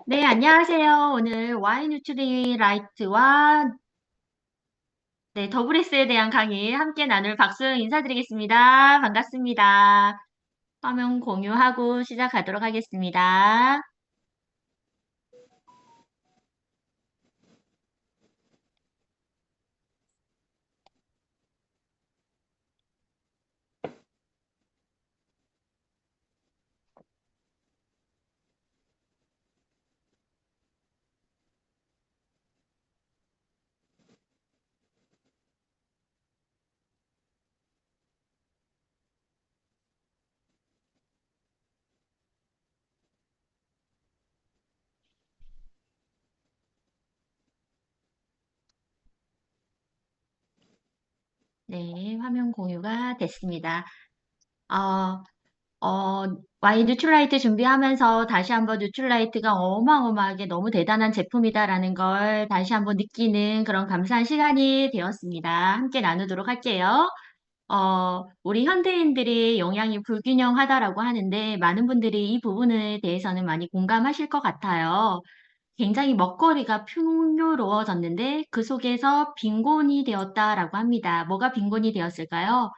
네, 안녕하세요. 오늘 와인 뉴트리라이트와 더블S에 대한 강의 함께 나눌 박수영 인사드리겠습니다. 반갑습니다. 화면 공유하고 시작하도록 하겠습니다. 네, 화면 공유가 됐습니다. 어, 어, 와인 뉴트라이트 준비하면서 다시 한번 뉴트라이트가 어마어마하게 너무 대단한 제품이다라는 걸 다시 한번 느끼는 그런 감사한 시간이 되었습니다. 함께 나누도록 할게요. 우리 현대인들의 영양이 불균형하다라고 하는데 많은 분들이 이 부분에 대해서는 많이 공감하실 것 같아요. 굉장히 먹거리가 풍요로워졌는데 그 속에서 빈곤이 되었다라고 합니다. 뭐가 빈곤이 되었을까요?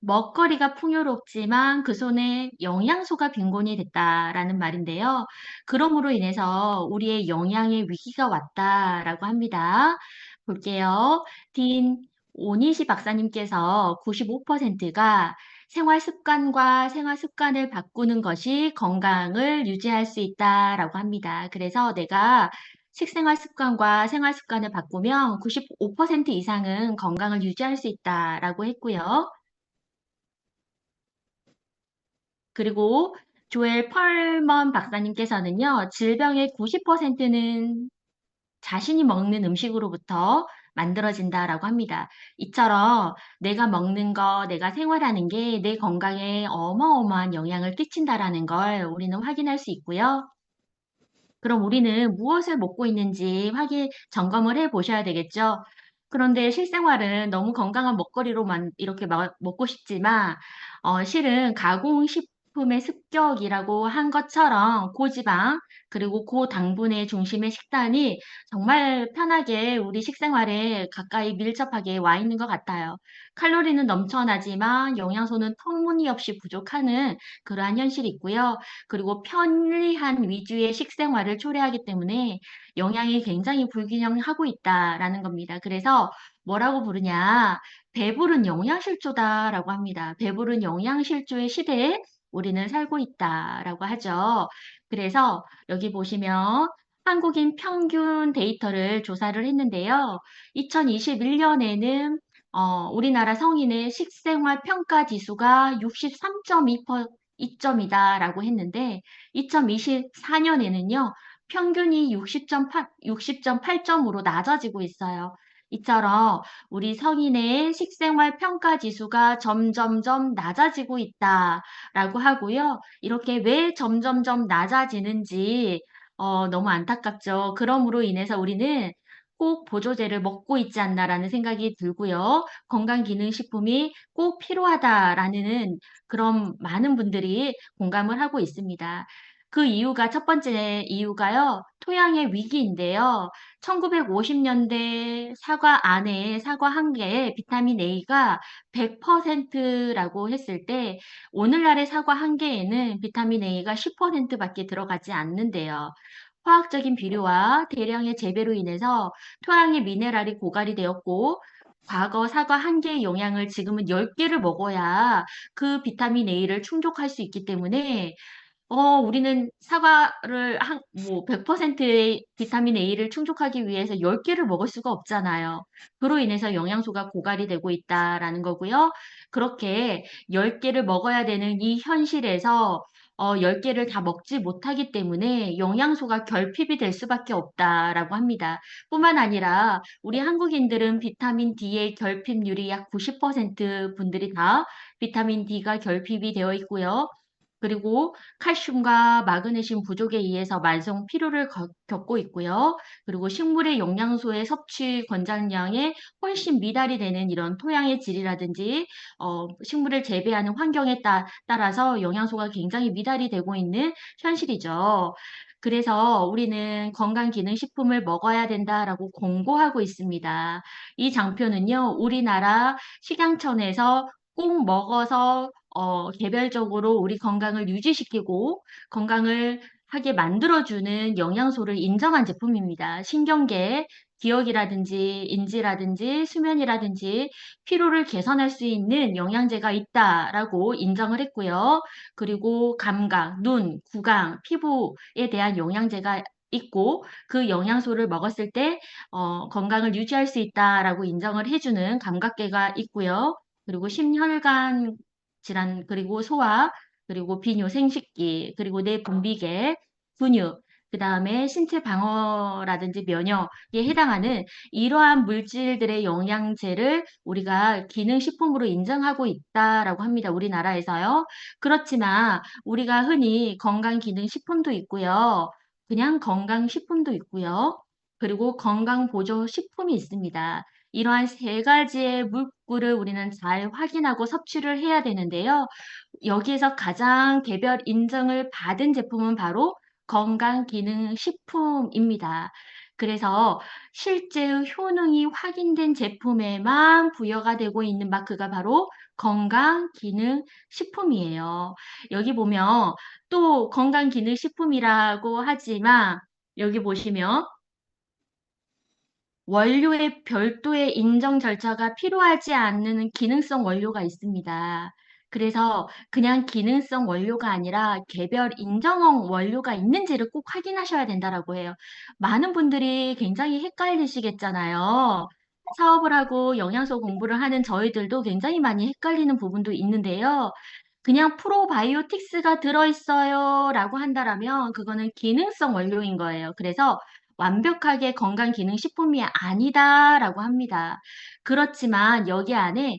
먹거리가 풍요롭지만 그 손에 영양소가 빈곤이 됐다라는 말인데요. 그러므로 인해서 우리의 영양의 위기가 왔다라고 합니다. 볼게요. 딘 오니시 박사님께서 95%가 생활 습관과 생활 습관을 바꾸는 것이 건강을 유지할 수 있다라고 합니다. 그래서 내가 식생활 습관과 생활 습관을 바꾸면 95% 이상은 건강을 유지할 수 있다라고 했고요. 그리고 조엘 펄먼 박사님께서는요, 질병의 90%는 자신이 먹는 음식으로부터 만들어진다라고 합니다. 이처럼 내가 먹는 거, 내가 생활하는 게 내 건강에 어마어마한 영향을 끼친다라는 걸 우리는 확인할 수 있고요. 그럼 우리는 무엇을 먹고 있는지 점검을 해 보셔야 되겠죠? 그런데 실생활은 너무 건강한 먹거리로만 이렇게 먹고 싶지만, 실은 가공식품의 습격이라고 한 것처럼 고지방, 그리고 고당분의 중심의 식단이 정말 편하게 우리 식생활에 가까이 밀접하게 와 있는 것 같아요. 칼로리는 넘쳐나지만 영양소는 터무니없이 부족하는 그러한 현실이 있고요. 그리고 편리한 위주의 식생활을 초래하기 때문에 영양이 굉장히 불균형하고 있다라는 겁니다. 그래서 뭐라고 부르냐? 배부른 영양실조다라고 합니다. 배부른 영양실조의 시대에 우리는 살고 있다라고 하죠. 그래서 여기 보시면 한국인 평균 데이터를 조사를 했는데요. 2021년에는 우리나라 성인의 식생활 평가 지수가 63.2점이다라고 했는데 2024년에는요. 평균이 60.8점으로 낮아지고 있어요. 이처럼 우리 성인의 식생활 평가 지수가 점점점 낮아지고 있다라고 하고요. 이렇게 왜 점점점 낮아지는지 너무 안타깝죠. 그러므로 인해서 우리는 꼭 보조제를 먹고 있지 않나라는 생각이 들고요. 건강기능식품이 꼭 필요하다라는 그런 많은 분들이 공감을 하고 있습니다. 그 이유가 첫 번째 이유가요. 토양의 위기인데요. 1950년대 사과 안에 사과 한 개에 비타민 A가 100%라고 했을 때 오늘날의 사과 한 개에는 비타민 A가 10%밖에 들어가지 않는데요. 화학적인 비료와 대량의 재배로 인해서 토양의 미네랄이 고갈이 되었고 과거 사과 한 개의 영양을 지금은 10개를 먹어야 그 비타민 A를 충족할 수 있기 때문에 우리는 사과를 100%의 비타민 A를 충족하기 위해서 10개를 먹을 수가 없잖아요. 그로 인해서 영양소가 고갈이 되고 있다라는 거고요. 그렇게 10개를 먹어야 되는 이 현실에서 10개를 다 먹지 못하기 때문에 영양소가 결핍이 될 수밖에 없다라고 합니다. 뿐만 아니라 우리 한국인들은 비타민 D의 결핍률이 약 90% 분들이 다 비타민 D가 결핍이 되어 있고요. 그리고 칼슘과 마그네슘 부족에 의해서 만성 피로를 겪고 있고요. 그리고 식물의 영양소의 섭취 권장량에 훨씬 미달이 되는 이런 토양의 질이라든지 식물을 재배하는 환경에 따라서 영양소가 굉장히 미달이 되고 있는 현실이죠. 그래서 우리는 건강기능식품을 먹어야 된다라고 공고하고 있습니다. 이 장표는요, 우리나라 식약청에서 꼭 먹어서 개별적으로 우리 건강을 유지시키고 건강을 하게 만들어주는 영양소를 인정한 제품입니다. 신경계, 기억이라든지 인지라든지 수면이라든지 피로를 개선할 수 있는 영양제가 있다라고 인정을 했고요. 그리고 감각, 눈, 구강, 피부에 대한 영양제가 있고 그 영양소를 먹었을 때 건강을 유지할 수 있다라고 인정을 해주는 감각계가 있고요. 그리고 심혈관 질환, 그리고 소화, 그리고 비뇨, 생식기, 그리고 뇌분비계, 근육, 그 다음에 신체 방어라든지 면역에 해당하는 이러한 물질들의 영양제를 우리가 기능식품으로 인정하고 있다라고 합니다. 우리나라에서요. 그렇지만 우리가 흔히 건강기능식품도 있고요. 그냥 건강식품도 있고요. 그리고 건강보조식품이 있습니다. 이러한 세 가지의 물구를 우리는 잘 확인하고 섭취를 해야 되는데요. 여기에서 가장 개별 인정을 받은 제품은 바로 건강기능식품입니다. 그래서 실제의 효능이 확인된 제품에만 부여가 되고 있는 마크가 바로 건강기능식품이에요. 여기 보면 또 건강기능식품이라고 하지만 여기 보시면 원료의 별도의 인정 절차가 필요하지 않는 기능성 원료가 있습니다. 그래서 그냥 기능성 원료가 아니라 개별 인정 원료가 있는지를 꼭 확인하셔야 된다라고 해요. 많은 분들이 굉장히 헷갈리시겠잖아요. 사업을 하고 영양소 공부를 하는 저희들도 굉장히 많이 헷갈리는 부분도 있는데요. 그냥 프로바이오틱스가 들어있어요 라고 한다라면 그거는 기능성 원료인 거예요. 그래서 완벽하게 건강기능식품이 아니다라고 합니다. 그렇지만 여기 안에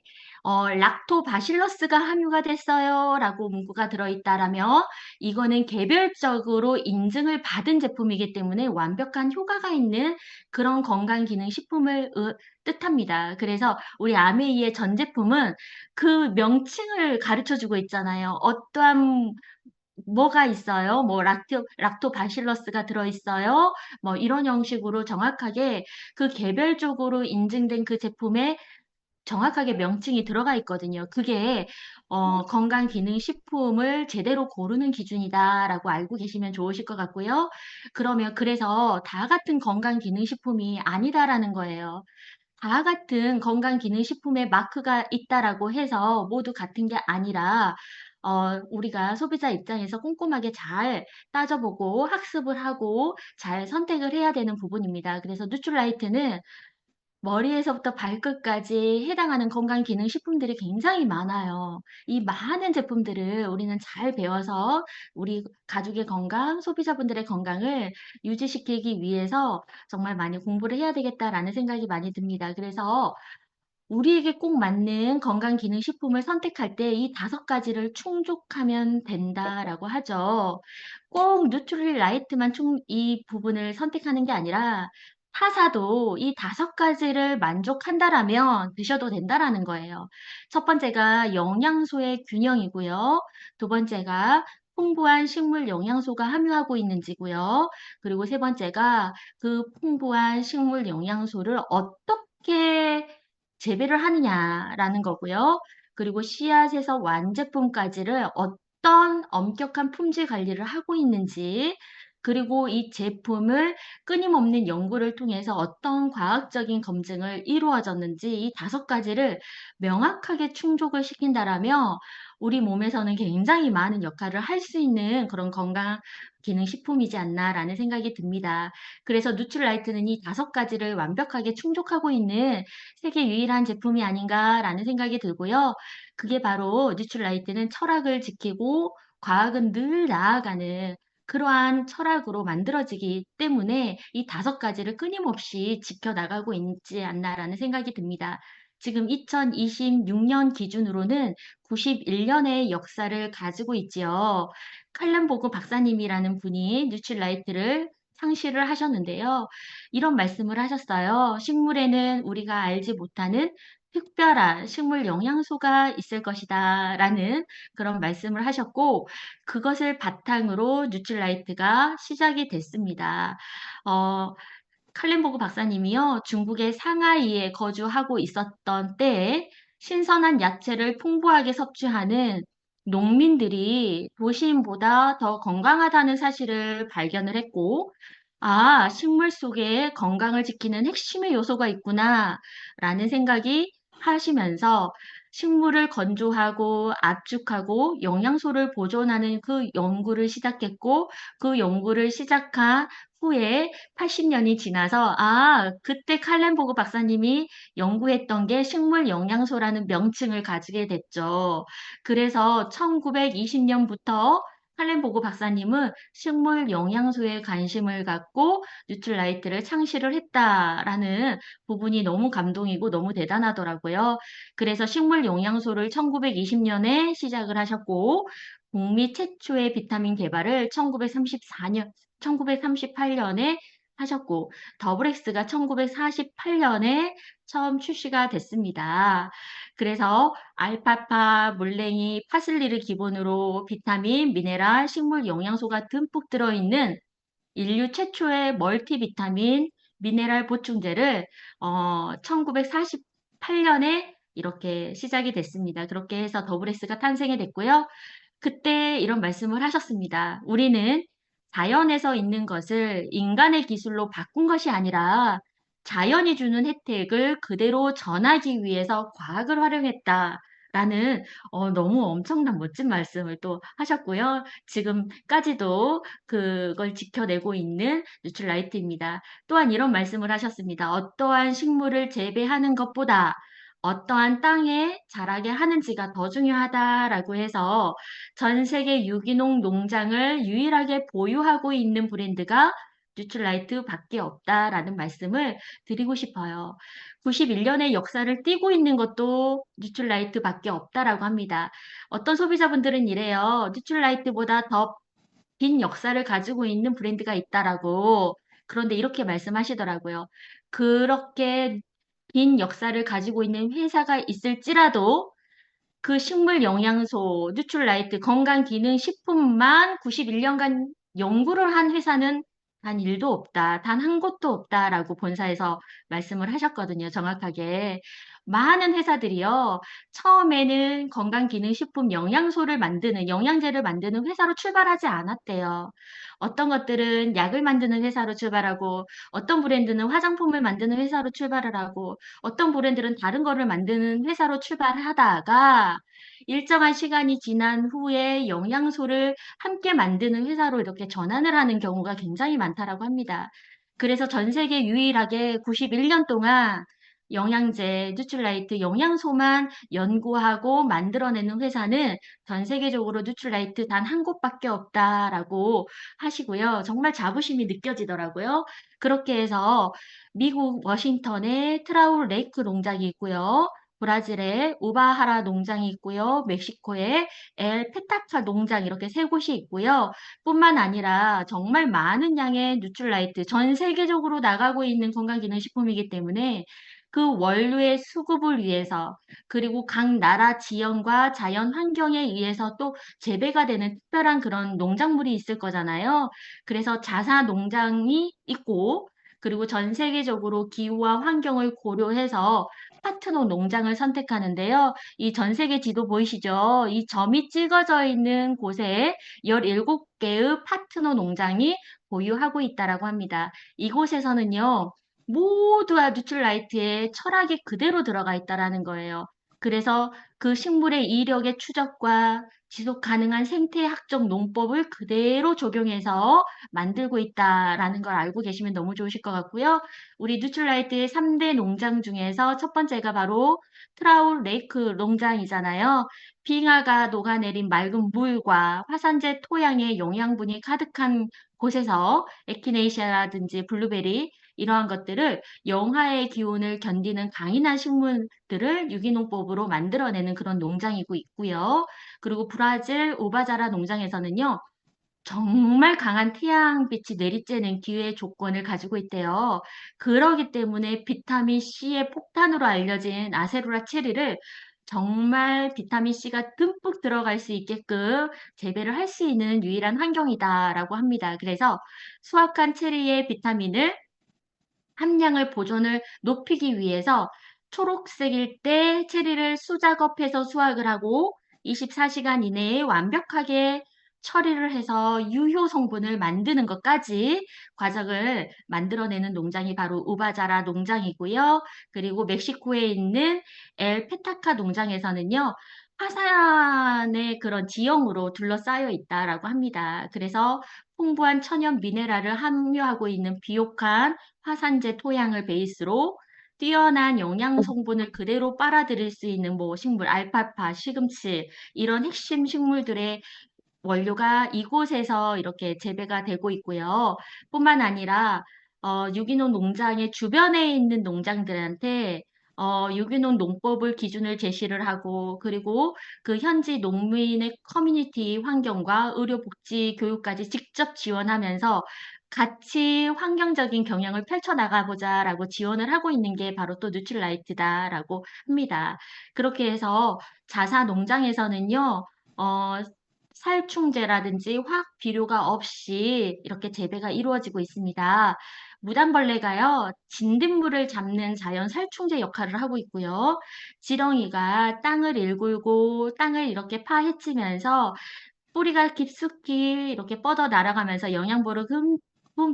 락토바실러스가 함유가 됐어요 라고 문구가 들어있다라면 이거는 개별적으로 인증을 받은 제품이기 때문에 완벽한 효과가 있는 그런 건강기능식품을 뜻합니다. 그래서 우리 아메이의 전 제품은 그 명칭을 가르쳐 주고 있잖아요. 어떠한 뭐가 있어요? 뭐 락토바실러스가 들어있어요. 뭐 이런 형식으로 정확하게 그 개별적으로 인증된 그 제품에 정확하게 명칭이 들어가 있거든요. 그게 건강기능식품을 제대로 고르는 기준이다라고 알고 계시면 좋으실 것 같고요. 그러면 그래서 다 같은 건강기능식품이 아니다라는 거예요. 다 같은 건강기능식품에 마크가 있다라고 해서 모두 같은 게 아니라 우리가 소비자 입장에서 꼼꼼하게 잘 따져보고 학습을 하고 잘 선택을 해야 되는 부분입니다. 그래서 누출라이트는 머리에서부터 발끝까지 해당하는 건강기능식품들이 굉장히 많아요. 이 많은 제품들을 우리는 잘 배워서 우리 가족의 건강, 소비자분들의 건강을 유지시키기 위해서 정말 많이 공부를 해야 되겠다라는 생각이 많이 듭니다. 그래서 우리에게 꼭 맞는 건강기능식품을 선택할 때 이 5가지를 충족하면 된다라고 하죠. 꼭 누트릴라이트만 이 부분을 선택하는 게 아니라 타사도 이 5가지를 만족한다라면 드셔도 된다라는 거예요. 첫 번째가 영양소의 균형이고요. 두 번째가 풍부한 식물 영양소가 함유하고 있는지고요. 그리고 세 번째가 그 풍부한 식물 영양소를 어떻게 재배를 하느냐라는 거고요. 그리고 씨앗에서 완제품까지를 어떤 엄격한 품질 관리를 하고 있는지, 그리고 이 제품을 끊임없는 연구를 통해서 어떤 과학적인 검증을 이루어졌는지 이 5가지를 명확하게 충족을 시킨다라면 우리 몸에서는 굉장히 많은 역할을 할 수 있는 그런 건강 기능식품이지 않나라는 생각이 듭니다. 그래서 누출라이트는 이 5가지를 완벽하게 충족하고 있는 세계 유일한 제품이 아닌가라는 생각이 들고요. 그게 바로 뉴트라이트는 철학을 지키고 과학은 늘 나아가는 그러한 철학으로 만들어지기 때문에 이 5가지를 끊임없이 지켜나가고 있지 않나라는 생각이 듭니다. 지금 2026년 기준으로는 91년의 역사를 가지고 있지요. 칼럼보그 박사님이라는 분이 뉴트라이트를 상시를 하셨는데요. 이런 말씀을 하셨어요. 식물에는 우리가 알지 못하는 특별한 식물 영양소가 있을 것이다 라는 그런 말씀을 하셨고, 그것을 바탕으로 뉴트릴라이트가 시작이 됐습니다. 어, 칼렌보그 박사님이요, 중국의 상하이에 거주하고 있었던 때에 신선한 야채를 풍부하게 섭취하는 농민들이 도시인보다 더 건강하다는 사실을 발견을 했고, 아, 식물 속에 건강을 지키는 핵심의 요소가 있구나, 라는 생각이 하시면서 식물을 건조하고 압축하고 영양소를 보존하는 그 연구를 시작했고, 그 연구를 시작한 후에 80년이 지나서, 아, 그때 칼렌보그 박사님이 연구했던 게 식물 영양소라는 명칭을 가지게 됐죠. 그래서 1920년부터 칼렌보그 박사님은 식물 영양소에 관심을 갖고 뉴트라이트를 창시를 했다라는 부분이 너무 감동이고 너무 대단하더라고요. 그래서 식물 영양소를 1920년에 시작을 하셨고, 북미 최초의 비타민 개발을 1938년에 하셨고, 더블엑스가 1948년에 처음 출시가 됐습니다. 그래서 알파파, 물냉이, 파슬리를 기본으로 비타민, 미네랄, 식물 영양소가 듬뿍 들어있는 인류 최초의 멀티비타민, 미네랄 보충제를 1948년에 이렇게 시작이 됐습니다. 그렇게 해서 더블엑스가 탄생이 됐고요. 그때 이런 말씀을 하셨습니다. 우리는 자연에서 있는 것을 인간의 기술로 바꾼 것이 아니라 자연이 주는 혜택을 그대로 전하기 위해서 과학을 활용했다. 라는 너무 엄청난 멋진 말씀을 또 하셨고요. 지금까지도 그걸 지켜내고 있는 뉴트라이트입니다. 또한 이런 말씀을 하셨습니다. 어떠한 식물을 재배하는 것보다 어떠한 땅에 자라게 하는지가 더 중요하다라고 해서 전 세계 유기농 농장을 유일하게 보유하고 있는 브랜드가 뉴트라이트밖에 없다라는 말씀을 드리고 싶어요. 91년의 역사를 띠고 있는 것도 뉴트라이트밖에 없다라고 합니다. 어떤 소비자분들은 이래요. 뉴트라이트보다 더 긴 역사를 가지고 있는 브랜드가 있다라고. 그런데 이렇게 말씀하시더라고요. 그렇게 긴 역사를 가지고 있는 회사가 있을지라도 그 식물 영양소, 뉴트라이트, 건강기능식품만 91년간 연구를 한 회사는 단 1도 없다. 단 한 곳도 없다라고 본사에서 말씀을 하셨거든요. 정확하게. 많은 회사들이요. 처음에는 건강기능식품 영양소를 만드는, 영양제를 만드는 회사로 출발하지 않았대요. 어떤 것들은 약을 만드는 회사로 출발하고, 어떤 브랜드는 화장품을 만드는 회사로 출발을 하고, 어떤 브랜드는 다른 거를 만드는 회사로 출발하다가 일정한 시간이 지난 후에 영양소를 함께 만드는 회사로 이렇게 전환을 하는 경우가 굉장히 많다라고 합니다. 그래서 전 세계 유일하게 91년 동안 영양제, 뉴트라이트, 영양소만 연구하고 만들어내는 회사는 전 세계적으로 뉴트라이트 단 한 곳밖에 없다라고 하시고요. 정말 자부심이 느껴지더라고요. 그렇게 해서 미국 워싱턴에 트라울 레이크 농장이 있고요. 브라질에 우바하라 농장이 있고요. 멕시코에 엘 페타카 농장 이렇게 세 곳이 있고요. 뿐만 아니라 정말 많은 양의 뉴트라이트 전 세계적으로 나가고 있는 건강기능식품이기 때문에 그 원료의 수급을 위해서 그리고 각 나라 지형과 자연 환경에 의해서 또 재배가 되는 특별한 그런 농작물이 있을 거잖아요. 그래서 자사 농장이 있고 그리고 전 세계적으로 기후와 환경을 고려해서 파트너 농장을 선택하는데요. 이 전 세계 지도 보이시죠? 이 점이 찍어져 있는 곳에 17개의 파트너 농장이 보유하고 있다라고 합니다. 이곳에서는요, 모두가 뉴트라이트의 철학이 그대로 들어가 있다라는 거예요. 그래서 그 식물의 이력의 추적과 지속 가능한 생태학적 농법을 그대로 적용해서 만들고 있다라는 걸 알고 계시면 너무 좋으실 것 같고요. 우리 뉴트라이트의 3대 농장 중에서 첫 번째가 바로 트라울 레이크 농장이잖아요. 빙하가 녹아내린 맑은 물과 화산재 토양의 영양분이 가득한 곳에서 에키네이시아라든지 블루베리 이러한 것들을 영하의 기온을 견디는 강인한 식물들을 유기농법으로 만들어내는 그런 농장이고 있고요. 그리고 브라질 오바자라 농장에서는요. 정말 강한 태양빛이 내리쬐는 기후의 조건을 가지고 있대요. 그러기 때문에 비타민 C의 폭탄으로 알려진 아세로라 체리를 정말 비타민 C가 듬뿍 들어갈 수 있게끔 재배를 할 수 있는 유일한 환경이다라고 합니다. 그래서 수확한 체리의 비타민을 함량을 보존을 높이기 위해서 초록색일 때 체리를 수작업해서 수확을 하고 24시간 이내에 완벽하게 처리를 해서 유효 성분을 만드는 것까지 과정을 만들어내는 농장이 바로 우바자라 농장이고요. 그리고 멕시코에 있는 엘 페타카 농장에서는요. 화산의 그런 지형으로 둘러싸여 있다라고 합니다. 그래서 풍부한 천연 미네랄을 함유하고 있는 비옥한 화산재 토양을 베이스로 뛰어난 영양 성분을 그대로 빨아들일 수 있는 뭐 식물, 알파파, 시금치 이런 핵심 식물들의 원료가 이곳에서 이렇게 재배가 되고 있고요. 뿐만 아니라 유기농 농장의 주변에 있는 농장들한테 유기농 농법을 기준을 제시를 하고 그리고 그 현지 농민의 커뮤니티 환경과 의료 복지 교육까지 직접 지원하면서 같이 환경적인 경영을 펼쳐나가보자라고 지원을 하고 있는 게 바로 또 뉴트릴라이트다라고 합니다. 그렇게 해서 자사 농장에서는요, 어, 살충제라든지 화학 비료가 없이 이렇게 재배가 이루어지고 있습니다. 무당벌레가요, 진딧물을 잡는 자연 살충제 역할을 하고 있고요. 지렁이가 땅을 일굴고 땅을 이렇게 파헤치면서 뿌리가 깊숙이 이렇게 뻗어 날아가면서 영양분을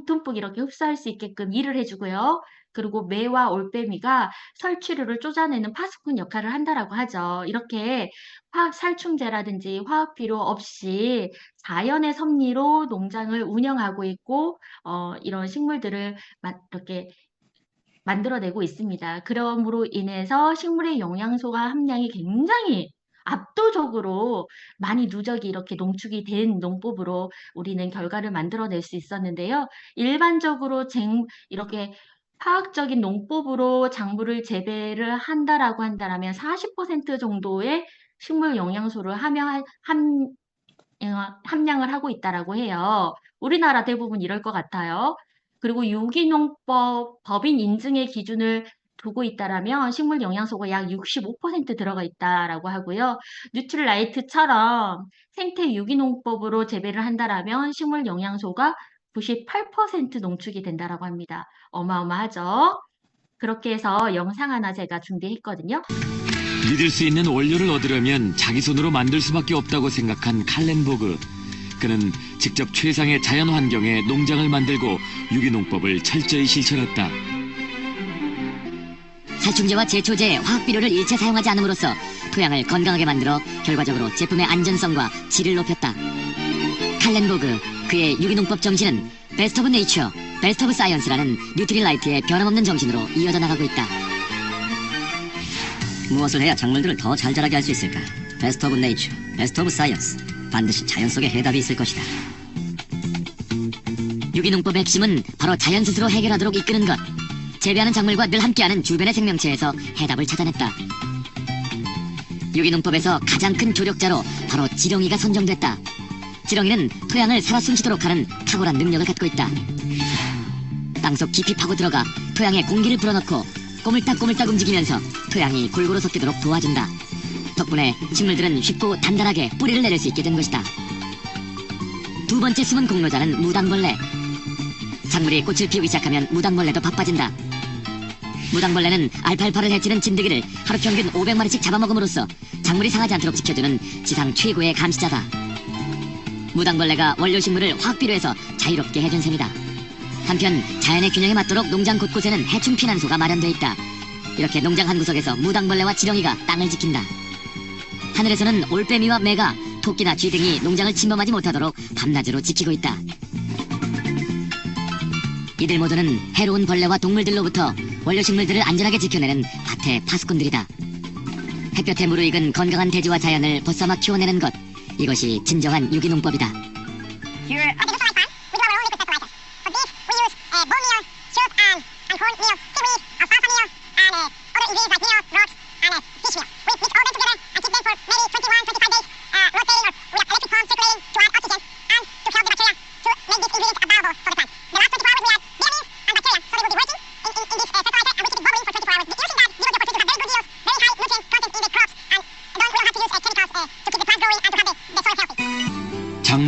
듬뿍 이렇게 흡수할 수 있게끔 일을 해주고요. 그리고 매와 올빼미가 설치류를 쫓아내는 파수꾼 역할을 한다라고 하죠. 이렇게 화학 살충제라든지 화학 비료 없이 자연의 섭리로 농장을 운영하고 있고, 이런 식물들을 이렇게 만들어내고 있습니다. 그러므로 인해서 식물의 영양소가 함량이 굉장히 압도적으로 많이 누적이 이렇게 농축이 된 농법으로 우리는 결과를 만들어낼 수 있었는데요. 일반적으로 이렇게 화학적인 농법으로 작물을 재배를 한다라고 한다면 40% 정도의 식물 영양소를 함량을 하고 있다라고 해요. 우리나라 대부분 이럴 것 같아요. 그리고 유기농법 법인 인증의 기준을 두고 있다라면 식물 영양소가 약 65% 들어가 있다라고 하고요. 뉴트릴라이트처럼 생태 유기농법으로 재배를 한다라면 식물 영양소가 98% 농축이 된다라고 합니다. 어마어마하죠? 그렇게 해서 영상 하나 제가 준비했거든요. 믿을 수 있는 원료를 얻으려면 자기 손으로 만들 수밖에 없다고 생각한 칼렌보그. 그는 직접 최상의 자연 환경에 농장을 만들고 유기농법을 철저히 실천했다. 살충제와 제초제, 화학비료를 일체 사용하지 않음으로써 토양을 건강하게 만들어 결과적으로 제품의 안전성과 질을 높였다. 칼렌보그, 그의 유기농법 정신은 베스트 오브 네이처, 베스트 오브 사이언스라는 뉴트릴라이트의 변함없는 정신으로 이어져 나가고 있다. 무엇을 해야 작물들을 더 잘 자라게 할 수 있을까? 베스트 오브 네이처, 베스트 오브 사이언스. 반드시 자연 속에 해답이 있을 것이다. 유기농법의 핵심은 바로 자연 스스로 해결하도록 이끄는 것. 재배하는 작물과 늘 함께하는 주변의 생명체에서 해답을 찾아냈다. 유기농법에서 가장 큰 조력자로 바로 지렁이가 선정됐다. 지렁이는 토양을 살아 숨쉬도록 하는 탁월한 능력을 갖고 있다. 땅속 깊이 파고 들어가 토양에 공기를 불어넣고 꼬물딱꼬물딱 움직이면서 토양이 골고루 섞이도록 도와준다. 덕분에 식물들은 쉽고 단단하게 뿌리를 내릴 수 있게 된 것이다. 두 번째 숨은 공로자는 무당벌레. 작물이 꽃을 피우기 시작하면 무당벌레도 바빠진다. 무당벌레는 알팔파를 해치는 진드기를 하루 평균 500마리씩 잡아먹음으로써 작물이 상하지 않도록 지켜주는 지상 최고의 감시자다. 무당벌레가 원료식물을 화학비료에서 자유롭게 해준 셈이다. 한편 자연의 균형에 맞도록 농장 곳곳에는 해충 피난소가 마련돼 있다. 이렇게 농장 한 구석에서 무당벌레와 지렁이가 땅을 지킨다. 하늘에서는 올빼미와 매가 토끼나 쥐 등이 농장을 침범하지 못하도록 밤낮으로 지키고 있다. 이들 모두는 해로운 벌레와 동물들로부터 원료식물들을 안전하게 지켜내는 밭의 파수꾼들이다. 햇볕에 무르익은 건강한 대지와 자연을 벗삼아 키워내는 것, 이것이 진정한 유기농법이다. For maybe 21, 25 days, rotating or we have electric pumps circulating to add oxygen and to help the bacteria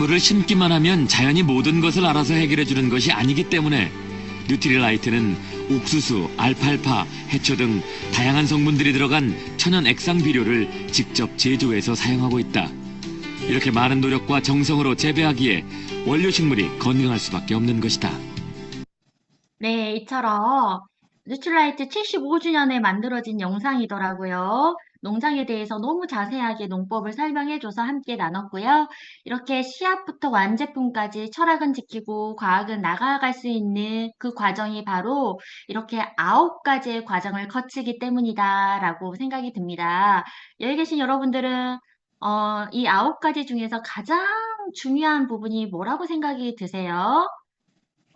식물을 심기만 하면 자연이 모든 것을 알아서 해결해 주는 것이 아니기 때문에 뉴트리라이트는 옥수수, 알팔파, 해초 등 다양한 성분들이 들어간 천연 액상 비료를 직접 제조해서 사용하고 있다. 이렇게 많은 노력과 정성으로 재배하기에 원료 식물이 건강할 수밖에 없는 것이다. 네, 이처럼 뉴트라이트 75주년에 만들어진 영상이더라고요. 농장에 대해서 너무 자세하게 농법을 설명해줘서 함께 나눴고요. 이렇게 씨앗부터 완제품까지 철학은 지키고 과학은 나아갈 수 있는 그 과정이 바로 이렇게 9가지의 과정을 거치기 때문이다라고 생각이 듭니다. 여기 계신 여러분들은 이 9가지 중에서 가장 중요한 부분이 뭐라고 생각이 드세요?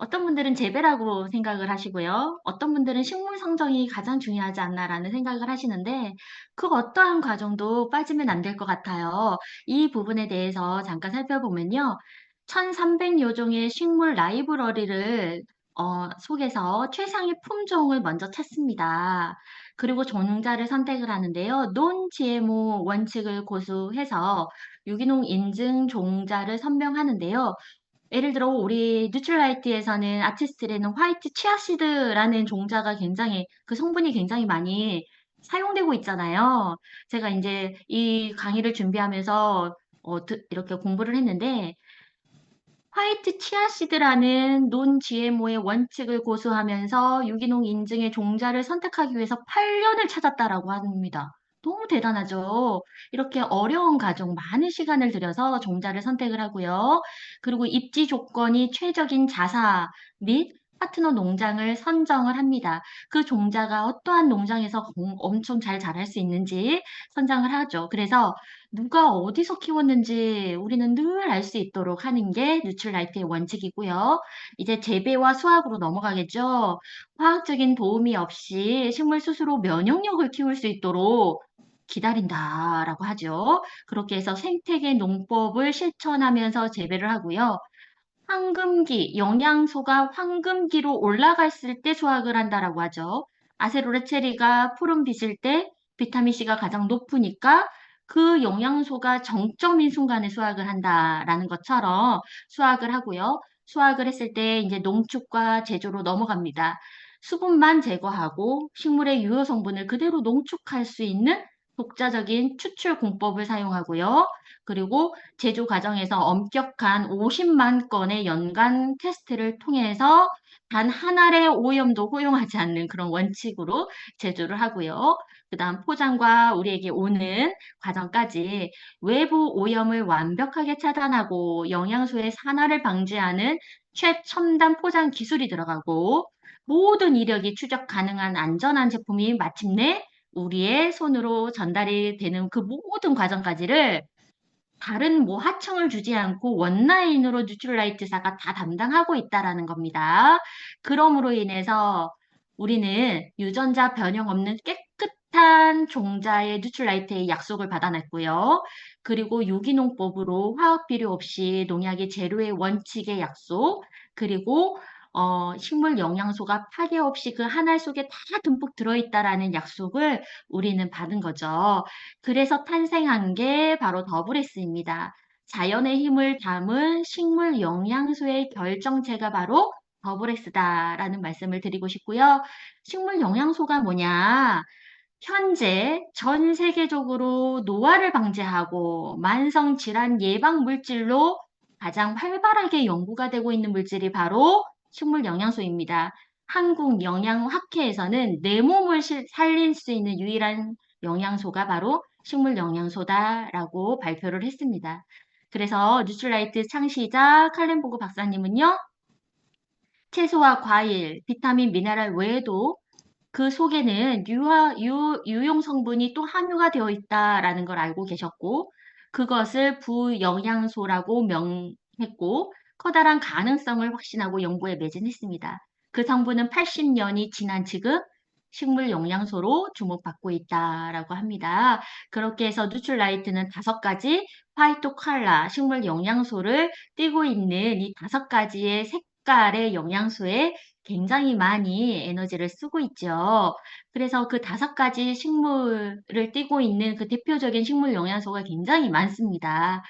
어떤 분들은 재배라고 생각을 하시고요. 어떤 분들은 식물 성정이 가장 중요하지 않나라는 생각을 하시는데 그 어떠한 과정도 빠지면 안 될 것 같아요. 이 부분에 대해서 잠깐 살펴보면요. 1300여 종의 식물 라이브러리를 속에서 최상의 품종을 먼저 찾습니다. 그리고 종자를 선택을 하는데요. 논-GMO 원칙을 고수해서 유기농 인증 종자를 선명하는데요. 예를 들어 우리 뉴트라이트에서는 아티스트에는 화이트 치아씨드라는 종자가 굉장히 그 성분이 굉장히 많이 사용되고 있잖아요. 제가 이제 이 강의를 준비하면서 이렇게 공부를 했는데 화이트 치아씨드라는 논-GMO의 원칙을 고수하면서 유기농 인증의 종자를 선택하기 위해서 8년을 찾았다라고 합니다. 너무 대단하죠. 이렇게 어려운 과정, 많은 시간을 들여서 종자를 선택을 하고요. 그리고 입지 조건이 최적인 자사 및 파트너 농장을 선정을 합니다. 그 종자가 어떠한 농장에서 엄청 잘 자랄 수 있는지 선정을 하죠. 그래서 누가 어디서 키웠는지 우리는 늘 알 수 있도록 하는 게 뉴트럴라이트의 원칙이고요. 이제 재배와 수확으로 넘어가겠죠. 화학적인 도움이 없이 식물 스스로 면역력을 키울 수 있도록 기다린다라고 하죠. 그렇게 해서 생태계 농법을 실천하면서 재배를 하고요. 황금기, 영양소가 황금기로 올라갔을 때 수확을 한다라고 하죠. 아세로라 체리가 푸른빛일 때 비타민C가 가장 높으니까 그 영양소가 정점인 순간에 수확을 한다라는 것처럼 수확을 하고요. 수확을 했을 때 이제 농축과 제조로 넘어갑니다. 수분만 제거하고 식물의 유효 성분을 그대로 농축할 수 있는 독자적인 추출 공법을 사용하고요. 그리고 제조 과정에서 엄격한 50만 건의 연간 테스트를 통해서 단 한 알의 오염도 허용하지 않는 그런 원칙으로 제조를 하고요. 그다음 포장과 우리에게 오는 과정까지 외부 오염을 완벽하게 차단하고 영양소의 산화를 방지하는 최첨단 포장 기술이 들어가고 모든 이력이 추적 가능한 안전한 제품이 마침내 우리의 손으로 전달이 되는 그 모든 과정까지를 다른 뭐 하청을 주지 않고 원라인으로 뉴트럴라이트사가 다 담당하고 있다라는 겁니다. 그러므로 인해서 우리는 유전자 변형 없는 깨끗한 종자의 뉴트럴라이트의 약속을 받아냈고요. 그리고 유기농법으로 화학 비료 없이 농약의 재료의 원칙의 약속, 그리고 식물 영양소가 파괴 없이 그 한 알 속에 다 듬뿍 들어있다라는 약속을 우리는 받은 거죠. 그래서 탄생한 게 바로 더블S입니다. 자연의 힘을 담은 식물 영양소의 결정체가 바로 더블S다라는 말씀을 드리고 싶고요. 식물 영양소가 뭐냐? 현재 전 세계적으로 노화를 방지하고 만성 질환 예방 물질로 가장 활발하게 연구가 되고 있는 물질이 바로 식물 영양소입니다. 한국영양학회에서는 내 몸을 살릴 수 있는 유일한 영양소가 바로 식물 영양소다라고 발표를 했습니다. 그래서 뉴트라이트 창시자 칼렌보그 박사님은요, 채소와 과일, 비타민, 미네랄 외에도 그 속에는 유용 성분이 또 함유가 되어 있다라는 걸 알고 계셨고, 그것을 부영양소라고 명했고, 커다란 가능성을 확신하고 연구에 매진했습니다. 그 성분은 80년이 지난 지금 식물 영양소로 주목받고 있다라고 합니다. 그렇게 해서 누출라이트는 5가지 파이토칼라 식물 영양소를 띠고 있는 이 5가지의 색깔의 영양소에 굉장히 많이 에너지를 쓰고 있죠. 그래서 그 5가지 식물을 띠고 있는 그 대표적인 식물 영양소가 굉장히 많습니다.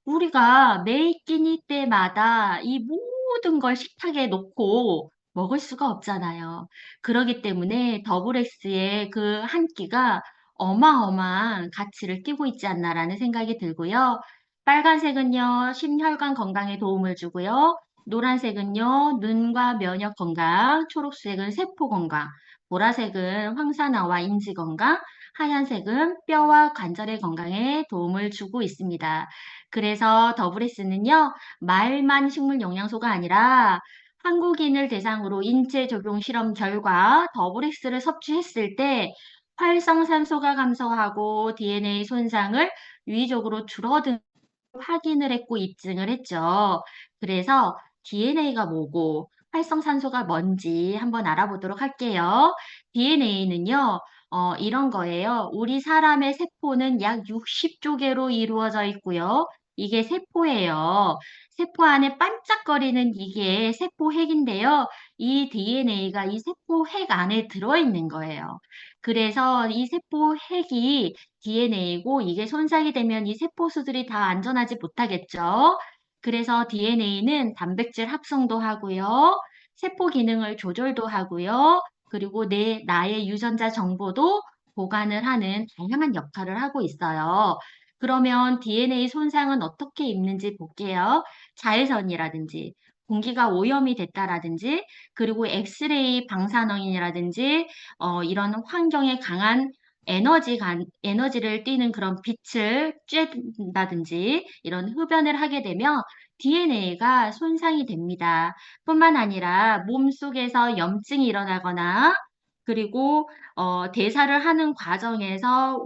우리가 매 끼니 때마다 이 모든 걸 식탁에 놓고 먹을 수가 없잖아요. 그러기 때문에 더블엑스의 그 한 끼가 어마어마한 가치를 띠고 있지 않나라는 생각이 들고요. 빨간색은요, 심혈관 건강에 도움을 주고요. 노란색은요, 눈과 면역 건강, 초록색은 세포 건강, 보라색은 황산화와 인지 건강, 하얀색은 뼈와 관절의 건강에 도움을 주고 있습니다. 그래서 더블에스는요, 말만 식물 영양소가 아니라 한국인을 대상으로 인체 적용 실험 결과 더블엑스를 섭취했을 때 활성산소가 감소하고 DNA 손상을 유의적으로 줄어든 확인을 했고 입증을 했죠. 그래서 DNA가 뭐고 활성산소가 뭔지 한번 알아보도록 할게요. DNA는요, 이런 거예요. 우리 사람의 세포는 약 60조 개로 이루어져 있고요. 이게 세포예요. 세포 안에 반짝거리는 이게 세포핵인데요. 이 DNA가 이 세포핵 안에 들어있는 거예요. 그래서 이 세포핵이 DNA고 이게 손상이 되면 이 세포수들이 다 안전하지 못하겠죠. 그래서 DNA는 단백질 합성도 하고요. 세포 기능을 조절도 하고요. 그리고 나의 유전자 정보도 보관을 하는 다양한 역할을 하고 있어요. 그러면 DNA 손상은 어떻게 입는지 볼게요. 자외선이라든지 공기가 오염이 됐다라든지 그리고 엑스레이 방사능이라든지 이런 환경에 강한 에너지를 띠는 그런 빛을 쬐다든지 이런 흡연을 하게 되면 DNA가 손상이 됩니다. 뿐만 아니라 몸속에서 염증이 일어나거나 그리고 대사를 하는 과정에서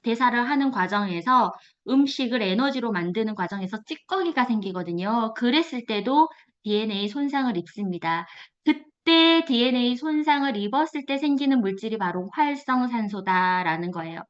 대사를 하는 과정에서 음식을 에너지로 만드는 과정에서 찌꺼기가 생기거든요. 그랬을 때도 DNA 손상을 입습니다. 그때 DNA 손상을 입었을 때 생기는 물질이 바로 활성산소다라는 거예요.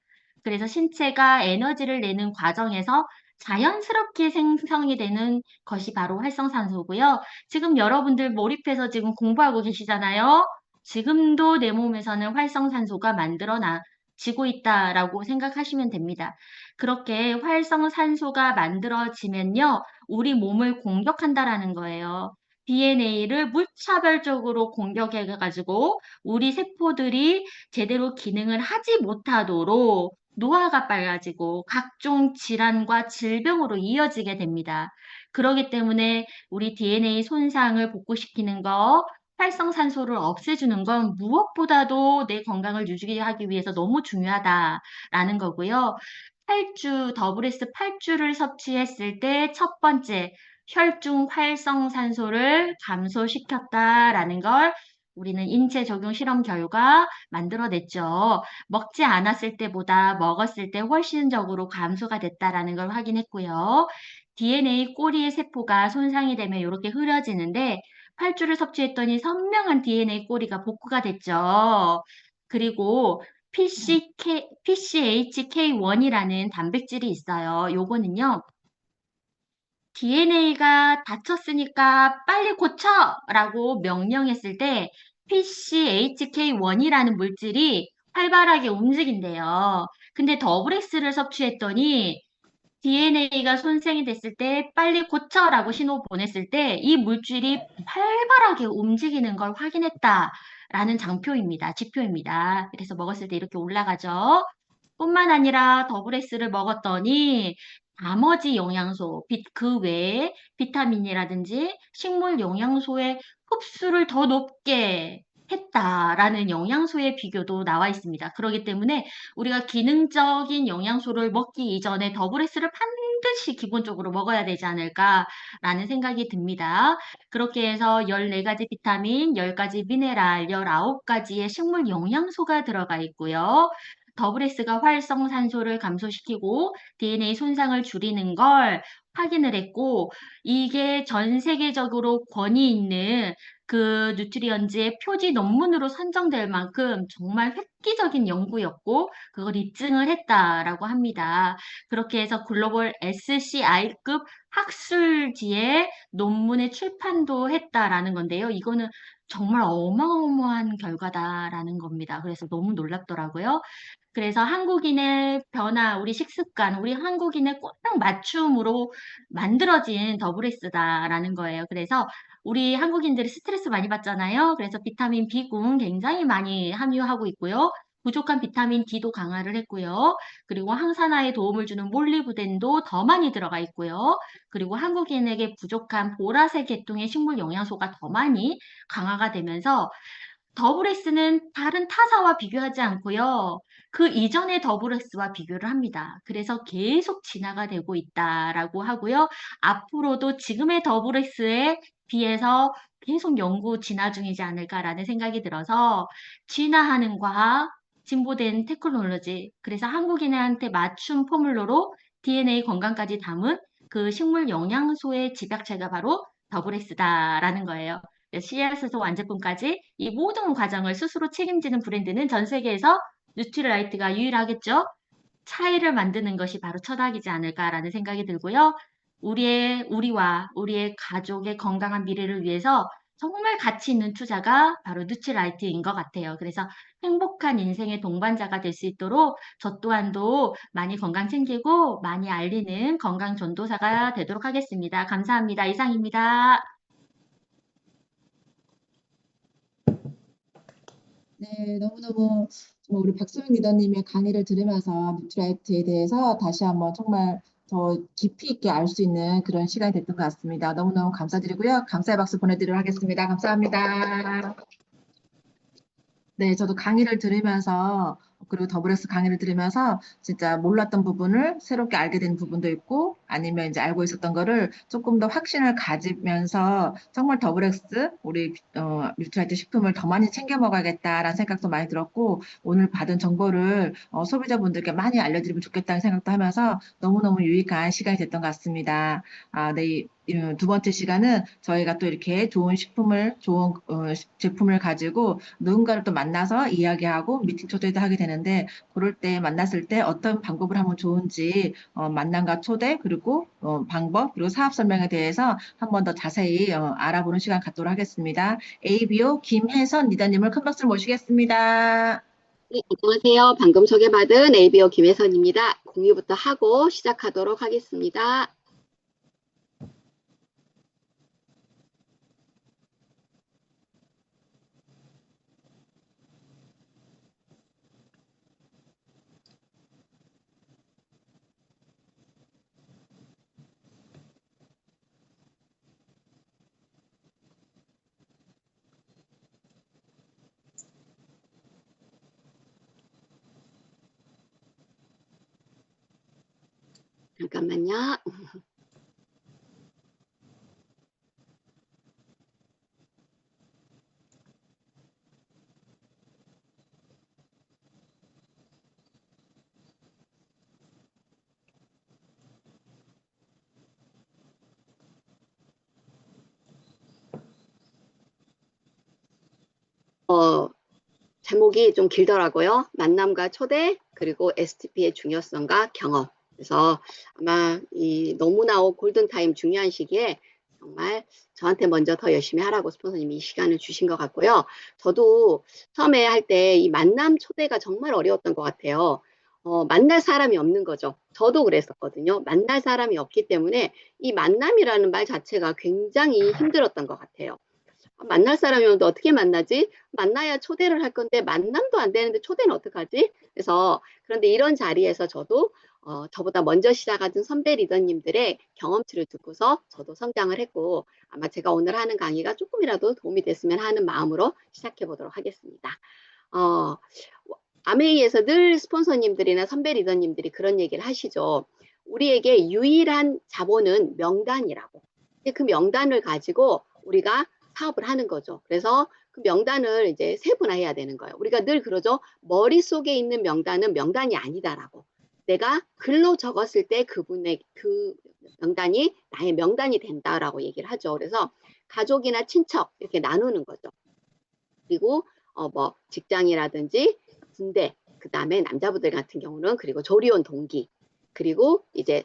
그래서 신체가 에너지를 내는 과정에서 자연스럽게 생성이 되는 것이 바로 활성산소고요. 지금 여러분들 몰입해서 지금 공부하고 계시잖아요. 지금도 내 몸에서는 활성산소가 만들어지고 있다라고 생각하시면 됩니다. 그렇게 활성산소가 만들어지면요, 우리 몸을 공격한다라는 거예요. DNA를 무차별적으로 공격해가지고 우리 세포들이 제대로 기능을 하지 못하도록 노화가 빨라지고 각종 질환과 질병으로 이어지게 됩니다. 그렇기 때문에 우리 DNA 손상을 복구시키는 거, 활성산소를 없애주는 건 무엇보다도 내 건강을 유지하기 위해서 너무 중요하다라는 거고요. 더블에스 8주를 섭취했을 때 첫 번째, 혈중 활성산소를 감소시켰다라는 걸 우리는 인체 적용 실험 결과 만들어냈죠. 먹지 않았을 때보다 먹었을 때 훨씬 적으로 감소가 됐다라는 걸 확인했고요. DNA 꼬리의 세포가 손상이 되면 이렇게 흐려지는데 8주를 섭취했더니 선명한 DNA 꼬리가 복구가 됐죠. 그리고 PCHK1이라는 단백질이 있어요. 요거는요. DNA가 다쳤으니까 빨리 고쳐라고 명령했을 때 PCHK1이라는 물질이 활발하게 움직인대요. 근데 더블엑스를 섭취했더니 DNA가 손상이 됐을 때 빨리 고쳐라고 신호 보냈을 때 이 물질이 활발하게 움직이는 걸 확인했다라는 지표입니다. 그래서 먹었을 때 이렇게 올라가죠. 뿐만 아니라 더블엑스를 먹었더니 나머지 영양소, 그 외에 비타민이라든지 식물 영양소의 흡수를 더 높게 했다라는 영양소의 비교도 나와 있습니다. 그렇기 때문에 우리가 기능적인 영양소를 먹기 이전에 더블엑스를 반드시 기본적으로 먹어야 되지 않을까라는 생각이 듭니다. 그렇게 해서 14가지 비타민, 10가지 미네랄, 19가지의 식물 영양소가 들어가 있고요. 더블엑스가 활성산소를 감소시키고 DNA 손상을 줄이는 걸 확인을 했고 이게 전 세계적으로 권위 있는 그 뉴트리언즈의 표지 논문으로 선정될 만큼 정말 획기적인 연구였고 그걸 입증을 했다라고 합니다. 그렇게 해서 글로벌 SCI급 학술지에 논문의 출판도 했다라는 건데요. 이거는 정말 어마어마한 결과다라는 겁니다. 그래서 너무 놀랍더라고요. 그래서 한국인의 변화, 우리 식습관, 우리 한국인의 꼭 맞춤으로 만들어진 더블에스다라는 거예요. 그래서 우리 한국인들이 스트레스 많이 받잖아요. 그래서 비타민 B군 굉장히 많이 함유하고 있고요. 부족한 비타민 D도 강화를 했고요. 그리고 항산화에 도움을 주는 몰리브덴도 더 많이 들어가 있고요. 그리고 한국인에게 부족한 보라색 계통의 식물 영양소가 더 많이 강화가 되면서 더블엑스는 다른 타사와 비교하지 않고요. 그 이전의 더블엑스와 비교를 합니다. 그래서 계속 진화가 되고 있다라고 하고요. 앞으로도 지금의 더블엑스에 비해서 계속 연구 진화 중이지 않을까라는 생각이 들어서 진화하는 과학, 진보된 테크놀로지, 그래서 한국인한테 맞춤 포뮬러로 DNA 건강까지 담은 그 식물 영양소의 집약체가 바로 더블엑스다라는 거예요. 씨앗에서 완제품까지 이 모든 과정을 스스로 책임지는 브랜드는 전 세계에서 뉴트리라이트가 유일하겠죠. 차이를 만드는 것이 바로 철학이지 않을까라는 생각이 들고요. 우리와 우리의 가족의 건강한 미래를 위해서 정말 가치 있는 투자가 바로 뉴트리라이트인 것 같아요. 그래서 행복한 인생의 동반자가 될 수 있도록 저 또한도 많이 건강 챙기고 많이 알리는 건강 전도사가 되도록 하겠습니다. 감사합니다. 이상입니다. 네, 너무너무 정말 우리 박소영 리더님의 강의를 들으면서 뉴트라이트에 대해서 다시 한번 정말 더 깊이 있게 알 수 있는 그런 시간이 됐던 것 같습니다. 너무너무 감사드리고요. 감사의 박수 보내드리도록 하겠습니다. 감사합니다. 네, 저도 강의를 들으면서 그리고 더블에스 강의를 들으면서 진짜 몰랐던 부분을 새롭게 알게 된 부분도 있고 아니면 이제 알고 있었던 거를 조금 더 확신을 가지면서 정말 더블엑스 우리 뉴트라이트 식품을 더 많이 챙겨 먹어야겠다라는 생각도 많이 들었고 오늘 받은 정보를 소비자분들께 많이 알려드리면 좋겠다는 생각도 하면서 너무너무 유익한 시간이 됐던 것 같습니다. 네, 두 번째 시간은 저희가 또 이렇게 좋은 식품을, 좋은 제품을 가지고 누군가를 또 만나서 이야기하고 미팅 초대도 하게 되는데 그럴 때 만났을 때 어떤 방법을 하면 좋은지 만남과 초대 그리고 방법 그리고 사업 설명에 대해서 한 번 더 자세히 알아보는 시간 갖도록 하겠습니다. ABO 김혜선 리더님을 큰 박수로 모시겠습니다. 네, 안녕하세요. 방금 소개받은 ABO 김혜선입니다. 공유부터 하고 시작하도록 하겠습니다. 잠깐만요. 제목이 좀 길더라고요. 만남과 초대, 그리고 STP의 중요성과 경험. 그래서 아마 이 너무나 골든타임 중요한 시기에 정말 저한테 먼저 더 열심히 하라고 스폰서님이 이 시간을 주신 것 같고요. 저도 처음에 할 때 이 만남 초대가 정말 어려웠던 것 같아요. 만날 사람이 없는 거죠. 저도 그랬었거든요. 만날 사람이 없기 때문에 이 만남이라는 말 자체가 굉장히 힘들었던 것 같아요. 만날 사람이 오면 어떻게 만나지? 만나야 초대를 할 건데 만남도 안 되는데 초대는 어떡하지? 그래서 그런데 이런 자리에서 저도 저보다 먼저 시작하던 선배 리더님들의 경험치를 듣고서 저도 성장을 했고 아마 제가 오늘 하는 강의가 조금이라도 도움이 됐으면 하는 마음으로 시작해 보도록 하겠습니다. 아메이에서 늘 스폰서님들이나 선배 리더님들이 그런 얘기를 하시죠. 우리에게 유일한 자본은 명단이라고. 그 명단을 가지고 우리가 사업을 하는 거죠. 그래서 그 명단을 이제 세분화해야 되는 거예요. 우리가 늘 그러죠. 머릿속에 있는 명단은 명단이 아니다라고. 내가 글로 적었을 때 그 명단이 나의 명단이 된다라고 얘기를 하죠. 그래서 가족이나 친척 이렇게 나누는 거죠. 그리고 뭐 직장이라든지 군대, 그다음에 남자분들 같은 경우는 그리고 조리원 동기, 그리고 이제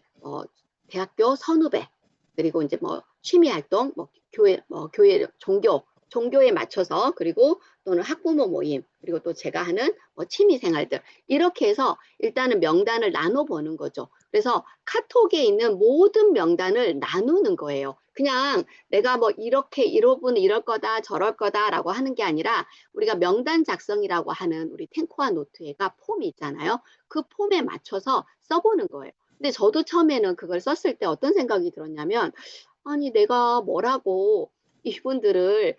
대학교 선후배, 그리고 이제 뭐 취미 활동, 뭐 교회 종교에 맞춰서, 그리고 또는 학부모 모임, 그리고 또 제가 하는 뭐 취미 생활들, 이렇게 해서 일단은 명단을 나눠 보는 거죠. 그래서 카톡에 있는 모든 명단을 나누는 거예요. 그냥 내가 뭐 이렇게 이러분 이럴 거다 저럴 거다라고 하는 게 아니라, 우리가 명단 작성이라고 하는 우리 탱코와 노트에가 폼이 있잖아요. 그 폼에 맞춰서 써보는 거예요. 근데 저도 처음에는 그걸 썼을 때 어떤 생각이 들었냐면, 아니 내가 뭐라고 이분들을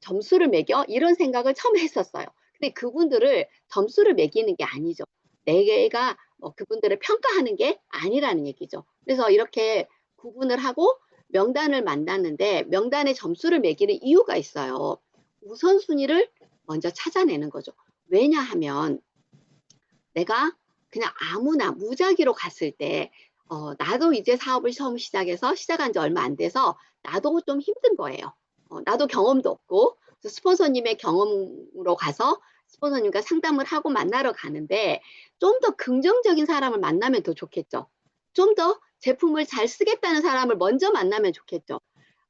점수를 매겨? 이런 생각을 처음에 했었어요. 근데 그분들을 점수를 매기는 게 아니죠. 내가 그분들을 평가하는 게 아니라는 얘기죠. 그래서 이렇게 구분을 하고 명단을 만났는데, 명단에 점수를 매기는 이유가 있어요. 우선순위를 먼저 찾아내는 거죠. 왜냐하면 내가 그냥 아무나 무작위로 갔을 때 나도 이제 사업을 처음 시작한 지 얼마 안 돼서 나도 좀 힘든 거예요. 나도 경험도 없고, 스폰서님의 경험으로 가서 스폰서님과 상담을 하고 만나러 가는데, 좀 더 긍정적인 사람을 만나면 더 좋겠죠. 좀 더 제품을 잘 쓰겠다는 사람을 먼저 만나면 좋겠죠.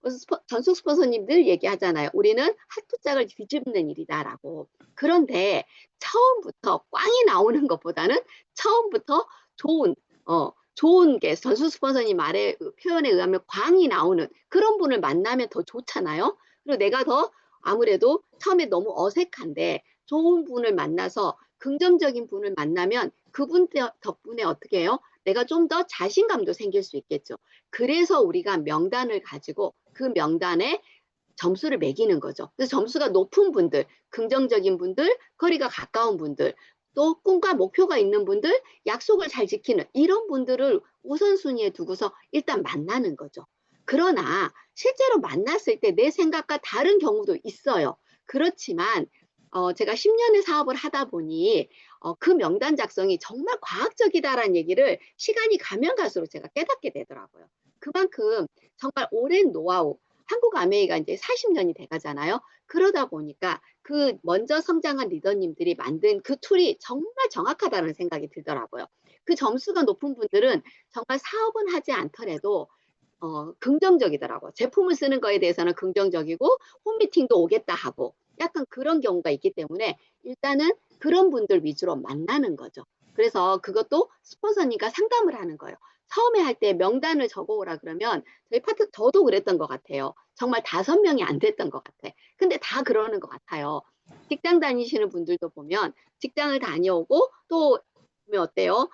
그래서 전속 스폰서님들 얘기하잖아요. 우리는 핫도짝을 뒤집는 일이다라고. 그런데 처음부터 꽝이 나오는 것보다는 처음부터 좋은 게, 전속 스폰서님 말의 표현에 의하면 광이 나오는 그런 분을 만나면 더 좋잖아요. 그리고 내가 더 아무래도 처음에 너무 어색한데 좋은 분을 만나서 긍정적인 분을 만나면 그분 덕분에 어떻게 해요? 내가 좀 더 자신감도 생길 수 있겠죠. 그래서 우리가 명단을 가지고 그 명단에 점수를 매기는 거죠. 그래서 점수가 높은 분들, 긍정적인 분들, 거리가 가까운 분들, 또 꿈과 목표가 있는 분들, 약속을 잘 지키는 이런 분들을 우선순위에 두고서 일단 만나는 거죠. 그러나 실제로 만났을 때 내 생각과 다른 경우도 있어요. 그렇지만 제가 10년의 사업을 하다 보니 그 명단 작성이 정말 과학적이다라는 얘기를 시간이 가면 갈수록 제가 깨닫게 되더라고요. 그만큼 정말 오랜 노하우, 한국 아메이가 이제 40년이 돼가잖아요. 그러다 보니까 그 먼저 성장한 리더님들이 만든 그 툴이 정말 정확하다는 생각이 들더라고요. 그 점수가 높은 분들은 정말 사업은 하지 않더라도 긍정적이더라고요. 제품을 쓰는 거에 대해서는 긍정적이고, 홈미팅도 오겠다 하고, 약간 그런 경우가 있기 때문에 일단은 그런 분들 위주로 만나는 거죠. 그래서 그것도 스폰서님과 상담을 하는 거예요. 처음에 할 때 명단을 적어오라 그러면 저도 그랬던 것 같아요. 정말 5명이 안 됐던 것 같아. 근데 다 그러는 것 같아요. 직장 다니시는 분들도 보면 직장을 다녀오고 또 보면 어때요?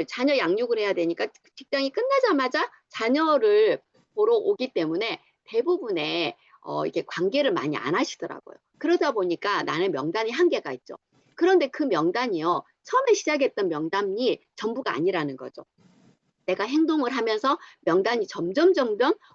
자녀 양육을 해야 되니까 직장이 끝나자마자 자녀를 보러 오기 때문에 대부분의 이게 관계를 많이 안 하시더라고요. 그러다 보니까 나는 명단이 한계가 있죠. 그런데 그 명단이요, 처음에 시작했던 명단이 전부가 아니라는 거죠. 내가 행동을 하면서 명단이 점점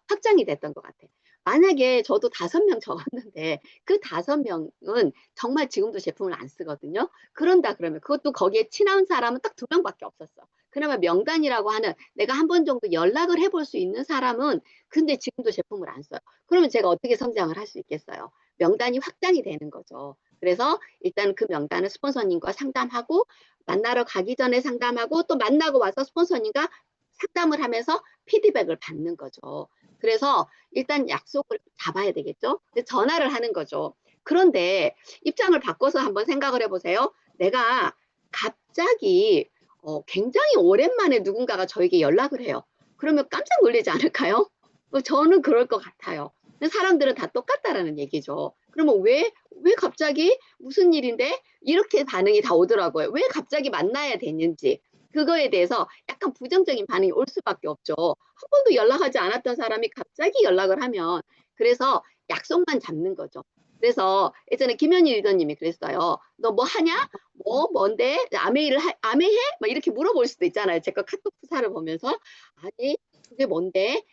확장이 됐던 것 같아요. 만약에 저도 5명 적었는데 그 5명은 정말 지금도 제품을 안 쓰거든요. 그런다 그러면 그것도 거기에 친한 사람은 딱 2명밖에 없었어. 그러면 명단이라고 하는 내가 한 번 정도 연락을 해볼 수 있는 사람은 근데 지금도 제품을 안 써요. 그러면 제가 어떻게 성장을 할 수 있겠어요? 명단이 확장이 되는 거죠. 그래서 일단 그 명단을 스폰서님과 상담하고, 만나러 가기 전에 상담하고, 또 만나고 와서 스폰서님과 상담을 하면서 피드백을 받는 거죠. 그래서 일단 약속을 잡아야 되겠죠. 전화를 하는 거죠. 그런데 입장을 바꿔서 한번 생각을 해보세요. 내가 갑자기 굉장히 오랜만에 누군가가 저에게 연락을 해요. 그러면 깜짝 놀라지 않을까요? 저는 그럴 것 같아요. 사람들은 다 똑같다라는 얘기죠. 그러면 왜 갑자기 무슨 일인데? 이렇게 반응이 다 오더라고요. 왜 갑자기 만나야 되는지. 그거에 대해서 약간 부정적인 반응이 올 수밖에 없죠. 한 번도 연락하지 않았던 사람이 갑자기 연락을 하면, 그래서 약속만 잡는 거죠. 그래서 예전에 김현희 리더님이 그랬어요. 너 뭐 하냐? 뭔데? 아메해? 막 이렇게 물어볼 수도 있잖아요. 제가 카톡 프사를 보면서 아니 그게 뭔데?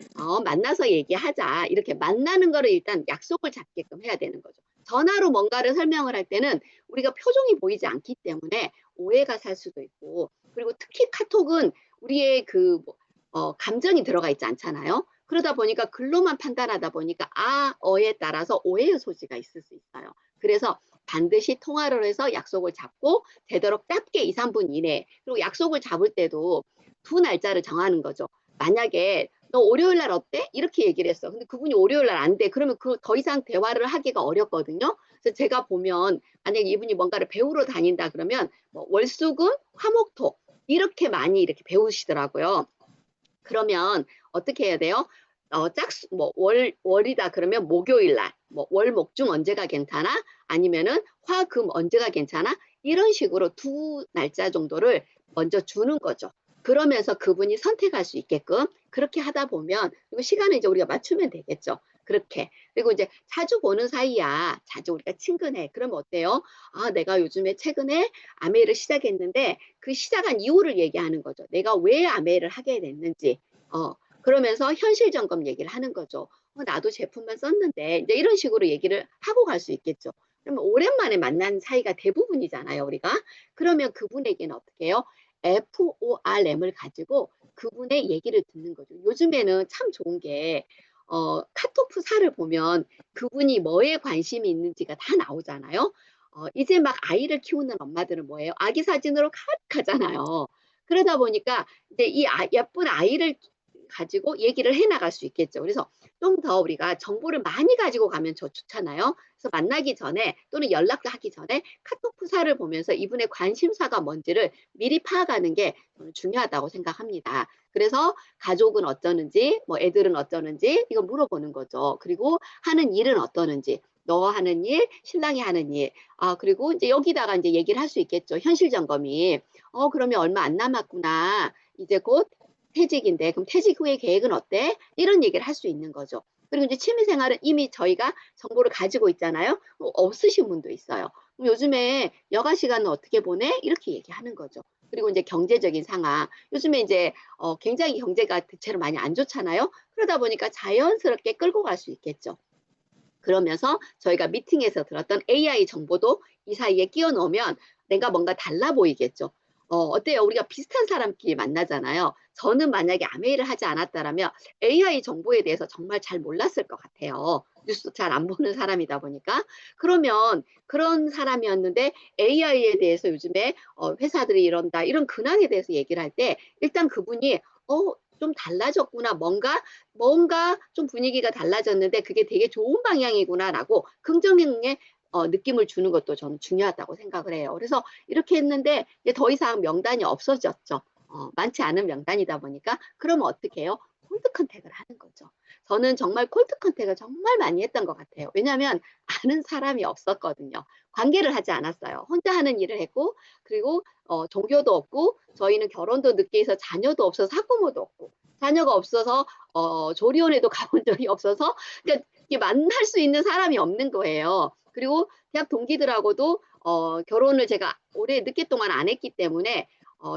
만나서 얘기하자. 이렇게 만나는 거를 일단 약속을 잡게끔 해야 되는 거죠. 전화로 뭔가를 설명을 할 때는 우리가 표정이 보이지 않기 때문에 오해가 살 수도 있고, 그리고 특히 카톡은 우리의 감정이 들어가 있지 않잖아요. 그러다 보니까 글로만 판단하다 보니까 어에 따라서 오해의 소지가 있을 수 있어요. 그래서 반드시 통화를 해서 약속을 잡고 되도록 짧게 2, 3분 이내. 그리고 약속을 잡을 때도 두 날짜를 정하는 거죠. 만약에 너 월요일 날 어때? 이렇게 얘기를 했어. 근데 그분이 월요일 날 안 돼. 그러면 그 더 이상 대화를 하기가 어렵거든요. 그래서 제가 보면 만약에 이분이 뭔가를 배우러 다닌다 그러면 뭐 월수금, 화목토 이렇게 많이 이렇게 배우시더라고요. 그러면 어떻게 해야 돼요? 월이다 그러면 목요일 날, 뭐 월, 목, 중 언제가 괜찮아? 아니면은 화, 금 언제가 괜찮아? 이런 식으로 두 날짜 정도를 먼저 주는 거죠. 그러면서 그분이 선택할 수 있게끔 그렇게 하다 보면 그리고 시간을 이제 우리가 맞추면 되겠죠. 그렇게. 그리고 이제 자주 보는 사이야. 자주 우리가 친근해. 그러면 어때요? 내가 요즘에 최근에 아메이를 시작했는데 그 시작한 이유를 얘기하는 거죠. 내가 왜 아메이를 하게 됐는지. 그러면서 현실 점검 얘기를 하는 거죠. 나도 제품만 썼는데 이제 이런 식으로 얘기를 하고 갈 수 있겠죠. 그러면 오랜만에 만난 사이가 대부분이잖아요, 우리가. 그러면 그분에게는 어떻게 해요? FORM을 가지고 그분의 얘기를 듣는 거죠. 요즘에는 참 좋은 게 카톡프사를 보면 그분이 뭐에 관심이 있는지가 다 나오잖아요. 이제 막 아이를 키우는 엄마들은 뭐예요? 아기 사진으로 가득하잖아요. 그러다 보니까 이제 예쁜 아이를 가지고 얘기를 해 나갈 수 있겠죠. 그래서 좀 더 우리가 정보를 많이 가지고 가면 좋잖아요. 그래서 만나기 전에 또는 연락을 하기 전에 카톡 프사를 보면서 이분의 관심사가 뭔지를 미리 파악하는 게 저는 중요하다고 생각합니다. 그래서 가족은 어쩌는지, 뭐 애들은 어쩌는지 이거 물어보는 거죠. 그리고 하는 일은 어떠는지. 너 하는 일, 신랑이 하는 일. 그리고 이제 여기다가 이제 얘기를 할 수 있겠죠. 현실 점검이. 그러면 얼마 안 남았구나. 이제 곧 퇴직인데 그럼 퇴직 후에 계획은 어때? 이런 얘기를 할 수 있는 거죠. 그리고 이제 취미생활은 이미 저희가 정보를 가지고 있잖아요. 없으신 분도 있어요. 그럼 요즘에 여가 시간은 어떻게 보내? 이렇게 얘기하는 거죠. 그리고 이제 경제적인 상황. 요즘에 이제 굉장히 경제가 대체로 많이 안 좋잖아요. 그러다 보니까 자연스럽게 끌고 갈 수 있겠죠. 그러면서 저희가 미팅에서 들었던 AI 정보도 이 사이에 끼워 넣으면 내가 뭔가 달라 보이겠죠. 어때요? 우리가 비슷한 사람끼리 만나잖아요. 저는 만약에 아메이를 하지 않았다라면 AI 정보에 대해서 정말 잘 몰랐을 것 같아요. 뉴스 잘 안 보는 사람이다 보니까. 그러면 그런 사람이었는데 AI에 대해서 요즘에 회사들이 이런다, 이런 근황에 대해서 얘기를 할 때 일단 그분이 좀 달라졌구나. 뭔가 좀 분위기가 달라졌는데 그게 되게 좋은 방향이구나라고 긍정의 느낌을 주는 것도 저는 중요하다고 생각을 해요. 그래서 이렇게 했는데 이제 더 이상 명단이 없어졌죠. 많지 않은 명단이다 보니까 그러면 어떻게 해요? 콜드 컨택을 하는 거죠. 저는 정말 콜드 컨택을 정말 많이 했던 것 같아요. 왜냐하면 아는 사람이 없었거든요. 관계를 하지 않았어요. 혼자 하는 일을 했고 그리고 종교도 없고 저희는 결혼도 늦게 해서 자녀도 없어서 학부모도 없고 자녀가 없어서 조리원에도 가본 적이 없어서 그러니까 만날 수 있는 사람이 없는 거예요. 그리고 대학 동기들하고도 결혼을 제가 오래 늦게 동안 안 했기 때문에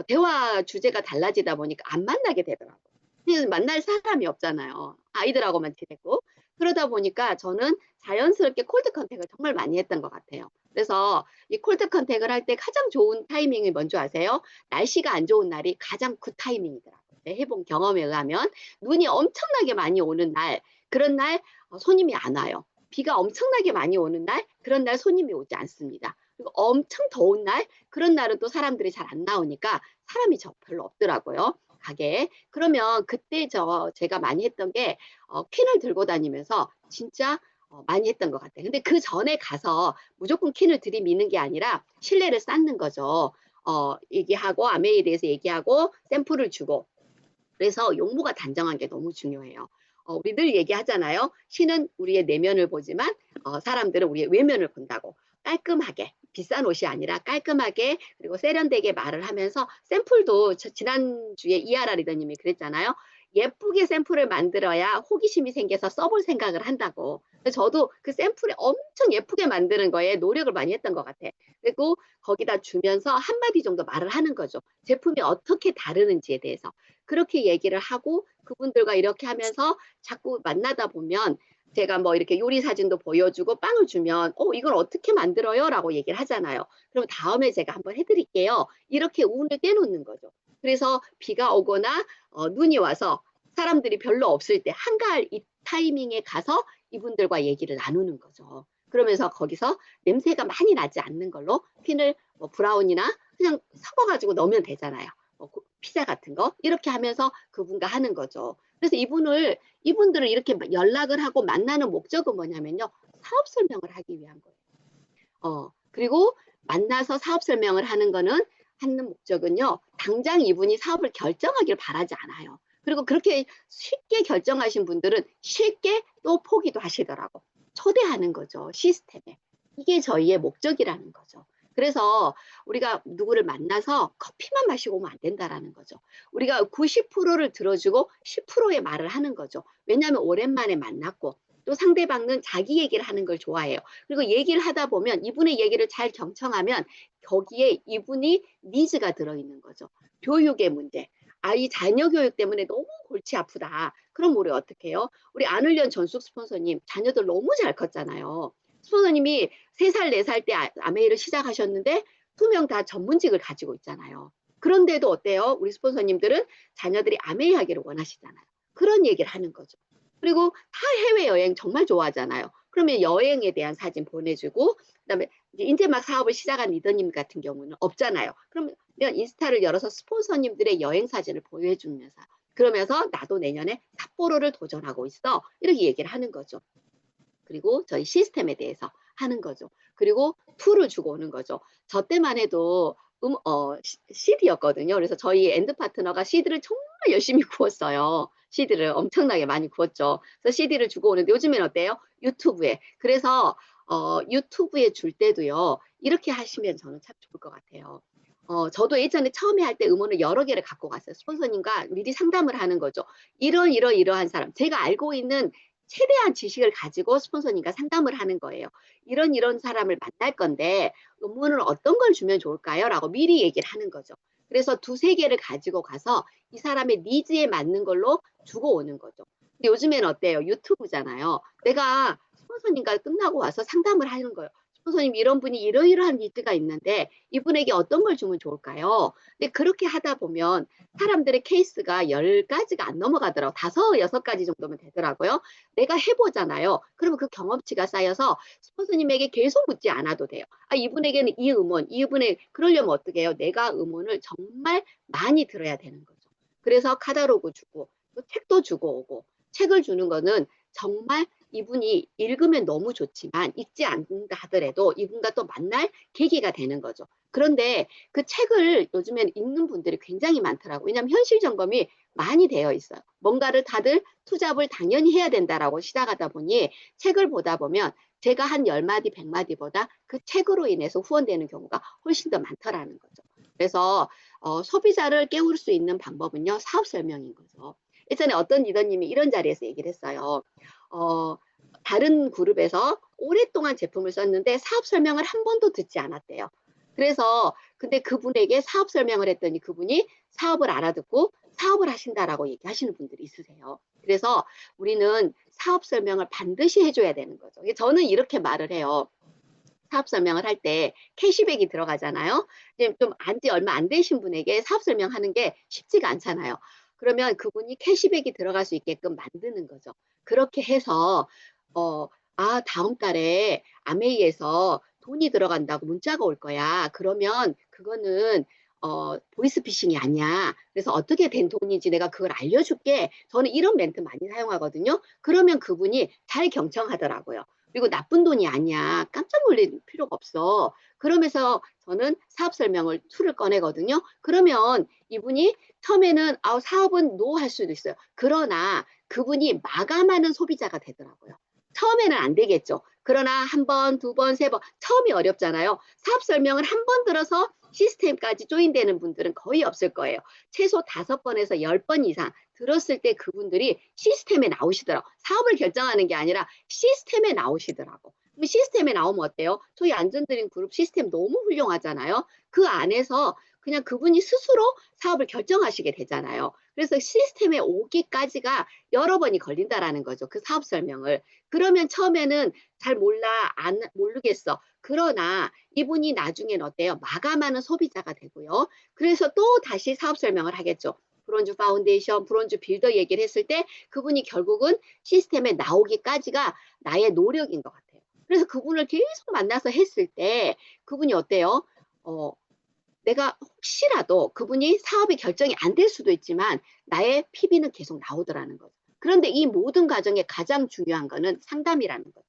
대화 주제가 달라지다 보니까 안 만나게 되더라고요. 만날 사람이 없잖아요. 아이들하고만 지냈고. 그러다 보니까 저는 자연스럽게 콜드 컨택을 정말 많이 했던 것 같아요. 그래서 이 콜드 컨택을 할 때 가장 좋은 타이밍이 뭔지 아세요? 날씨가 안 좋은 날이 가장 굿 타이밍이더라고요. 해본 경험에 의하면 눈이 엄청나게 많이 오는 날, 그런 날 손님이 안 와요. 비가 엄청나게 많이 오는 날, 그런 날 손님이 오지 않습니다. 그리고 엄청 더운 날, 그런 날은 또 사람들이 잘 안 나오니까 사람이 별로 없더라고요. 가게에. 그러면 그때 제가 많이 했던 게 퀸을 들고 다니면서 진짜 많이 했던 것 같아요. 근데 그 전에 가서 무조건 퀸을 들이미는 게 아니라 신뢰를 쌓는 거죠. 얘기하고 아메이에 대해서 얘기하고 샘플을 주고 그래서 용모가 단정한 게 너무 중요해요. 우리 늘 얘기하잖아요. 신은 우리의 내면을 보지만 사람들은 우리의 외면을 본다고. 깔끔하게 비싼 옷이 아니라 깔끔하게 그리고 세련되게 말을 하면서 샘플도 지난주에 이하라 리더님이 그랬잖아요. 예쁘게 샘플을 만들어야 호기심이 생겨서 써볼 생각을 한다고. 저도 그 샘플을 엄청 예쁘게 만드는 거에 노력을 많이 했던 것 같아. 그리고 거기다 주면서 한마디 정도 말을 하는 거죠. 제품이 어떻게 다르는지에 대해서. 그렇게 얘기를 하고 그분들과 이렇게 하면서 자꾸 만나다 보면 제가 뭐 이렇게 요리 사진도 보여주고 빵을 주면 이걸 어떻게 만들어요? 라고 얘기를 하잖아요. 그럼 다음에 제가 한번 해드릴게요. 이렇게 운을 떼놓는 거죠. 그래서 비가 오거나 눈이 와서 사람들이 별로 없을 때 한가할 이 타이밍에 가서 이분들과 얘기를 나누는 거죠. 그러면서 거기서 냄새가 많이 나지 않는 걸로 핀을 뭐 브라운이나 그냥 섞어가지고 넣으면 되잖아요. 뭐 피자 같은 거 이렇게 하면서 그분과 하는 거죠. 그래서 이분들을 이렇게 연락을 하고 만나는 목적은 뭐냐면요. 사업 설명을 하기 위한 거예요. 그리고 만나서 사업 설명을 하는 목적은요. 당장 이분이 사업을 결정하길 바라지 않아요. 그리고 그렇게 쉽게 결정하신 분들은 쉽게 또 포기도 하시더라고. 초대하는 거죠. 시스템에. 이게 저희의 목적이라는 거죠. 그래서 우리가 누구를 만나서 커피만 마시고 오면 안 된다라는 거죠. 우리가 90%를 들어주고 10%의 말을 하는 거죠. 왜냐하면 오랜만에 만났고 또 상대방은 자기 얘기를 하는 걸 좋아해요. 그리고 얘기를 하다 보면 이분의 얘기를 잘 경청하면 거기에 이분이 니즈가 들어있는 거죠. 교육의 문제. 아이 자녀 교육 때문에 너무 골치 아프다. 그럼 우리 어떻게 해요? 우리 안울련 전숙 스폰서님 자녀들 너무 잘 컸잖아요. 스폰서님이 3살, 4살 때 아메이를 시작하셨는데 2명 다 전문직을 가지고 있잖아요. 그런데도 어때요? 우리 스폰서님들은 자녀들이 아메이 하기를 원하시잖아요. 그런 얘기를 하는 거죠. 그리고 다 해외여행 정말 좋아하잖아요. 그러면 여행에 대한 사진 보내주고 그다음에 이제 막 사업을 시작한 리더님 같은 경우는 없잖아요. 그러면 인스타를 열어서 스폰서님들의 여행 사진을 보여주면서 그러면서 나도 내년에 삿포로를 도전하고 있어. 이렇게 얘기를 하는 거죠. 그리고 저희 시스템에 대해서 하는 거죠. 그리고 툴을 주고 오는 거죠. 저 때만 해도 CD였거든요. 그래서 저희 엔드 파트너가 CD를 정말 열심히 구웠어요. CD를 엄청나게 많이 구웠죠. 그래서 CD를 주고 오는데 요즘엔 어때요? 유튜브에. 그래서 유튜브에 줄 때도요. 이렇게 하시면 저는 참 좋을 것 같아요. 저도 예전에 처음에 할 때 음원을 여러 개를 갖고 갔어요. 스폰서님과 미리 상담을 하는 거죠. 이러한 사람, 제가 알고 있는 최대한 지식을 가지고 스폰서님과 상담을 하는 거예요. 이런 사람을 만날 건데 음원을 어떤 걸 주면 좋을까요? 라고 미리 얘기를 하는 거죠. 그래서 2-3개를 가지고 가서 이 사람의 니즈에 맞는 걸로 주고 오는 거죠. 근데 요즘에는 어때요? 유튜브잖아요. 내가 스폰서님과 끝나고 와서 상담을 하는 거예요. 스폰서님 이런 분이 이러이러한 니즈가 있는데 이분에게 어떤 걸 주면 좋을까요? 근데 그렇게 하다 보면 사람들의 케이스가 10가지가 안 넘어가더라고요. 5, 6가지 정도면 되더라고요. 내가 해보잖아요. 그러면 그 경험치가 쌓여서 스폰서님에게 계속 묻지 않아도 돼요. 아, 이분에게는 이 음원, 그러려면 어떻게 해요? 내가 음원을 정말 많이 들어야 되는 거죠. 그래서 카탈로그 주고 또 책도 주고 오고 책을 주는 거는 정말 이분이 읽으면 너무 좋지만 읽지 않는다 하더라도 이분과 또 만날 계기가 되는 거죠. 그런데 그 책을 요즘엔 읽는 분들이 굉장히 많더라고요. 왜냐하면 현실 점검이 많이 되어 있어요. 뭔가를 다들 투잡을 당연히 해야 된다라고 시작하다 보니 책을 보다 보면 제가 한 10마디, 100마디보다 그 책으로 인해서 후원되는 경우가 훨씬 더 많더라는 거죠. 그래서 소비자를 깨울 수 있는 방법은요. 사업 설명인 거죠. 예전에 어떤 리더님이 이런 자리에서 얘기를 했어요. 다른 그룹에서 오랫동안 제품을 썼는데 사업 설명을 한 번도 듣지 않았대요. 그래서 근데 그분에게 사업 설명을 했더니 그분이 사업을 알아듣고 사업을 하신다라고 얘기하시는 분들이 있으세요. 그래서 우리는 사업 설명을 반드시 해줘야 되는 거죠. 저는 이렇게 말을 해요. 사업 설명을 할 때 캐시백이 들어가잖아요. 좀 안지 얼마 안 되신 분에게 사업 설명하는 게 쉽지가 않잖아요. 그러면 그분이 캐시백이 들어갈 수 있게끔 만드는 거죠. 그렇게 해서 다음 달에 아메이에서 돈이 들어간다고 문자가 올 거야. 그러면 그거는 보이스피싱이 아니야. 그래서 어떻게 된 돈인지 내가 그걸 알려줄게. 저는 이런 멘트 많이 사용하거든요. 그러면 그분이 잘 경청하더라고요. 그리고 나쁜 돈이 아니야. 깜짝 놀랄 필요가 없어. 그러면서 저는 사업 설명을 툴을 꺼내거든요. 그러면 이분이 처음에는 사업은 노 할 수도 있어요. 그러나 그분이 마감하는 소비자가 되더라고요. 처음에는 안 되겠죠. 그러나 한 번, 2번, 3번 처음이 어렵잖아요. 사업 설명을 한 번 들어서 시스템까지 조인되는 분들은 거의 없을 거예요. 최소 5번에서 10번 이상 들었을 때 그분들이 시스템에 나오시더라고. 사업을 결정하는 게 아니라 시스템에 나오시더라고. 그럼 시스템에 나오면 어때요? 저희 안전드림 그룹 시스템 너무 훌륭하잖아요. 그 안에서 그냥 그분이 스스로 사업을 결정하시게 되잖아요. 그래서 시스템에 오기까지가 여러 번이 걸린다라는 거죠. 그 사업 설명을. 그러면 처음에는 잘 모르겠어. 그러나 이분이 나중엔 어때요? 마감하는 소비자가 되고요. 그래서 또 다시 사업 설명을 하겠죠. 브론즈 파운데이션, 브론즈 빌더 얘기를 했을 때 그분이 결국은 시스템에 나오기까지가 나의 노력인 것 같아요. 그래서 그분을 계속 만나서 했을 때 그분이 어때요? 내가 혹시라도 그분이 사업이 결정이 안 될 수도 있지만 나의 PB는 계속 나오더라는 거죠. 그런데 이 모든 과정에 가장 중요한 거는 상담이라는 거죠.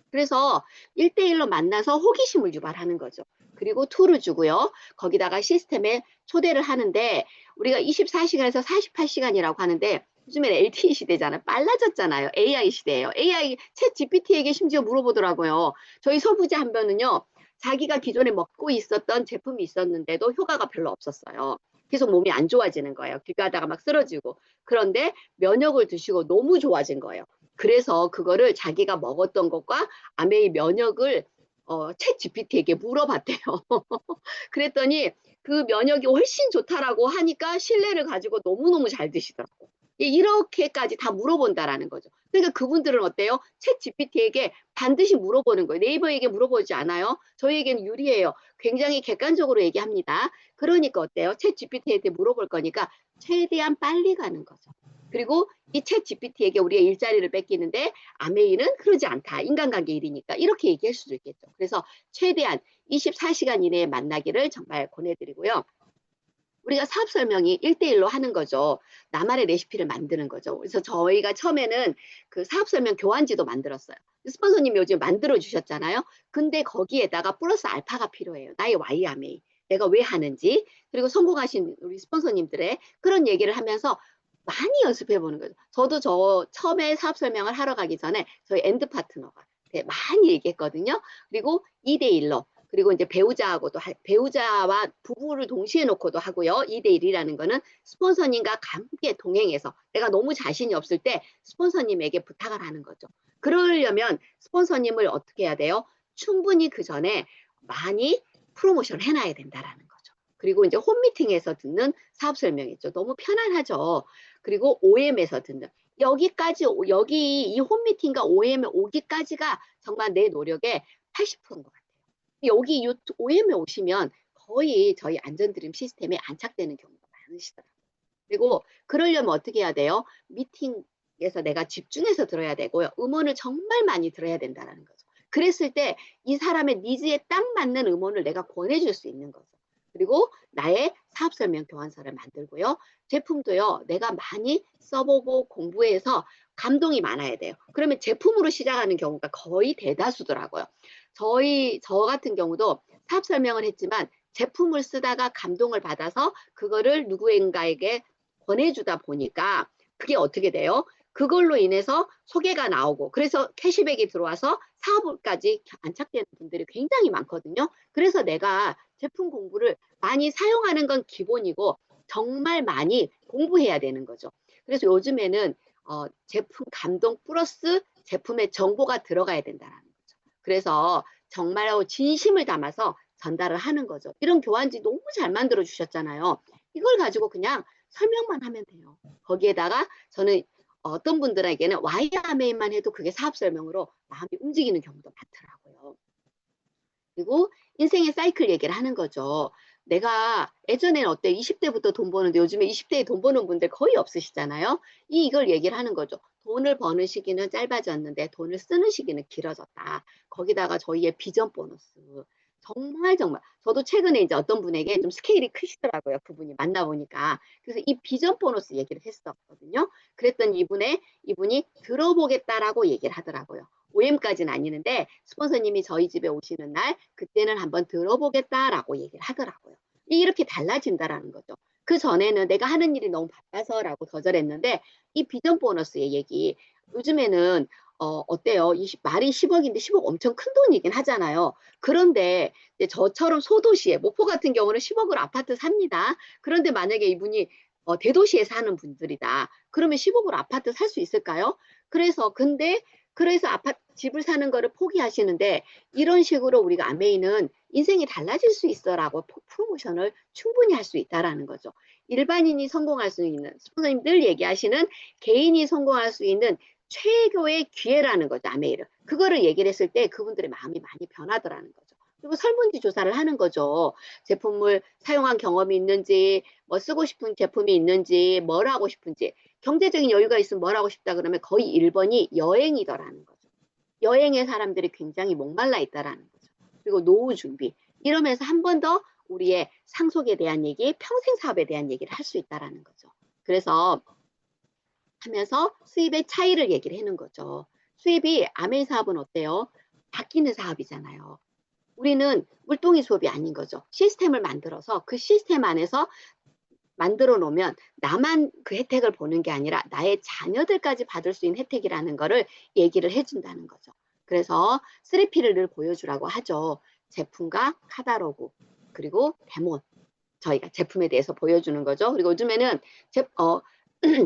그래서 1대1로 만나서 호기심을 유발하는 거죠. 그리고 툴을 주고요. 거기다가 시스템에 초대를 하는데 우리가 24시간에서 48시간이라고 하는데 요즘에는 LTE 시대잖아요. 빨라졌잖아요. AI 시대예요. AI 챗 GPT에게 심지어 물어보더라고요. 저희 소부자 한 분은요. 자기가 기존에 먹고 있었던 제품이 있었는데도 효과가 별로 없었어요. 계속 몸이 안 좋아지는 거예요. 길 가다가 막 쓰러지고. 그런데 면역을 드시고 너무 좋아진 거예요. 그래서 그거를 자기가 먹었던 것과 아메이 면역을 챗 GPT에게 물어봤대요. 그랬더니 그 면역이 훨씬 좋다라고 하니까 신뢰를 가지고 너무너무 잘 드시더라고요. 이렇게까지 다 물어본다라는 거죠. 그러니까 그분들은 어때요? 챗 GPT에게 반드시 물어보는 거예요. 네이버에게 물어보지 않아요. 저희에게는 유리해요. 굉장히 객관적으로 얘기합니다. 그러니까 어때요? 챗 GPT한테 물어볼 거니까 최대한 빨리 가는 거죠. 그리고 이 챗 GPT에게 우리의 일자리를 뺏기는데 아메이는 그러지 않다. 인간관계 일이니까 이렇게 얘기할 수도 있겠죠. 그래서 최대한 24시간 이내에 만나기를 정말 권해드리고요. 우리가 사업 설명이 1대1로 하는 거죠. 나만의 레시피를 만드는 거죠. 그래서 저희가 처음에는 그 사업 설명 교환지도 만들었어요. 스폰서님 요즘 만들어 주셨잖아요. 근데 거기에다가 플러스 알파가 필요해요. 나의 Y암에 내가 왜 하는지 그리고 성공하신 우리 스폰서님들의 그런 얘기를 하면서 많이 연습해 보는 거죠. 저도 처음에 사업 설명을 하러 가기 전에 저희 엔드 파트너가 많이 얘기했거든요. 그리고 2대1로 그리고 이제 배우자와 부부를 동시에 놓고도 하고요. 2대1이라는 거는 스폰서님과 함께 동행해서 내가 너무 자신이 없을 때 스폰서님에게 부탁을 하는 거죠. 그러려면 스폰서님을 어떻게 해야 돼요? 충분히 그 전에 많이 프로모션을 해놔야 된다라는 거죠. 그리고 이제 홈미팅에서 듣는 사업 설명이죠. 너무 편안하죠. 그리고 OM에서 듣는 여기 이 홈미팅과 OM에 오기까지가 정말 내 노력의 80%인 것 같아요. 여기 OM에 오시면 거의 저희 안전드림 시스템에 안착되는 경우가 많으시더라고요. 그리고 그러려면 어떻게 해야 돼요? 미팅에서 내가 집중해서 들어야 되고요. 음원을 정말 많이 들어야 된다는 거죠. 그랬을 때 이 사람의 니즈에 딱 맞는 음원을 내가 권해줄 수 있는 거죠. 그리고 나의 사업 설명 교환서를 만들고요. 제품도요. 내가 많이 써보고 공부해서 감동이 많아야 돼요. 그러면 제품으로 시작하는 경우가 거의 대다수더라고요. 저 같은 경우도 사업 설명을 했지만 제품을 쓰다가 감동을 받아서 그거를 누구인가에게 권해주다 보니까 그게 어떻게 돼요? 그걸로 인해서 소개가 나오고 그래서 캐시백이 들어와서 사업까지 안착되는 분들이 굉장히 많거든요. 그래서 내가 제품 공부를 많이 사용하는 건 기본이고 정말 많이 공부해야 되는 거죠. 그래서 요즘에는 제품 감동 플러스 제품의 정보가 들어가야 된다는 거죠. 그래서 정말 진심을 담아서 전달을 하는 거죠. 이런 교환지 너무 잘 만들어 주셨잖아요. 이걸 가지고 그냥 설명만 하면 돼요. 거기에다가 저는 어떤 분들에게는 와이어메인만 해도 그게 사업 설명으로 마음이 움직이는 경우도 많더라고요. 그리고 인생의 사이클 얘기를 하는 거죠. 내가 예전에는 어때 20대부터 돈 버는데 요즘에 20대에 돈 버는 분들 거의 없으시잖아요. 이걸 얘기를 하는 거죠. 돈을 버는 시기는 짧아졌는데 돈을 쓰는 시기는 길어졌다. 거기다가 저희의 비전 보너스. 정말 저도 최근에 이제 어떤 분에게 좀 스케일이 크시더라고요. 그분이 만나보니까. 그래서 이 비전 보너스 얘기를 했었거든요. 그랬더니 이분이 들어보겠다라고 얘기를 하더라고요. OM까지는 아니는데 스폰서님이 저희 집에 오시는 날 그때는 한번 들어보겠다라고 얘기를 하더라고요. 이렇게 달라진다라는 거죠. 그 전에는 내가 하는 일이 너무 바빠서라고 거절했는데 이 비전 보너스의 얘기 요즘에는 어때요? 말이 10억인데 10억 엄청 큰 돈이긴 하잖아요. 그런데 저처럼 소도시에 목포 같은 경우는 10억으로 아파트 삽니다. 그런데 만약에 이분이 대도시에 사는 분들이다. 그러면 10억으로 아파트 살 수 있을까요? 그래서 집을 사는 거를 포기하시는데 이런 식으로 우리가 아메이는 인생이 달라질 수 있어라고 프로모션을 충분히 할 수 있다라는 거죠. 일반인이 성공할 수 있는 스폰서님 늘 얘기하시는 개인이 성공할 수 있는 최고의 기회라는 거죠. 아메이를. 그거를 얘기를 했을 때 그분들의 마음이 많이 변하더라는 거죠. 그리고 설문지 조사를 하는 거죠. 제품을 사용한 경험이 있는지, 뭐 쓰고 싶은 제품이 있는지, 뭘 하고 싶은지. 경제적인 여유가 있으면 뭘 하고 싶다 그러면 거의 1번이 여행이더라는 거죠. 여행에 사람들이 굉장히 목말라 있다라는 거죠. 그리고 노후 준비. 이러면서 한 번 더 우리의 상속에 대한 얘기, 평생 사업에 대한 얘기를 할 수 있다라는 거죠. 그래서 하면서 수입의 차이를 얘기를 하는 거죠. 수입이 아메이 사업은 어때요? 바뀌는 사업이잖아요. 우리는 물동이 수업이 아닌 거죠. 시스템을 만들어서 그 시스템 안에서 만들어 놓으면 나만 그 혜택을 보는 게 아니라 나의 자녀들까지 받을 수 있는 혜택이라는 거를 얘기를 해준다는 거죠. 그래서 3P를 늘 보여주라고 하죠. 제품과 카탈로그, 그리고 데몬. 저희가 제품에 대해서 보여주는 거죠. 그리고 요즘에는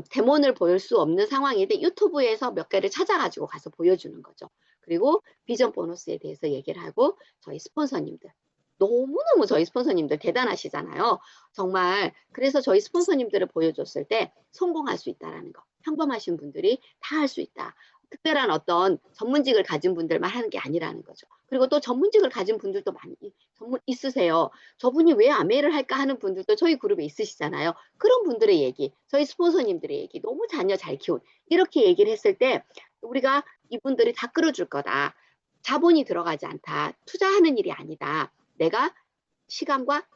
데몬을 보일 수 없는 상황인데 유튜브에서 몇 개를 찾아가지고 가서 보여주는 거죠. 그리고 비전 보너스에 대해서 얘기를 하고 저희 스폰서님들 너무너무 저희 스폰서님들 대단하시잖아요. 정말 그래서 저희 스폰서님들을 보여줬을 때 성공할 수 있다는 거. 평범하신 분들이 다 할 수 있다. 특별한 어떤 전문직을 가진 분들만 하는 게 아니라는 거죠. 그리고 또 전문직을 가진 분들도 많이 있으세요. 저분이 왜 아메이를 할까 하는 분들도 저희 그룹에 있으시잖아요. 그런 분들의 얘기, 저희 스폰서님들의 얘기, 너무 자녀 잘 키운 이렇게 얘기를 했을 때 우리가 이분들이 다 끌어줄 거다. 자본이 들어가지 않다. 투자하는 일이 아니다. 내가 시간과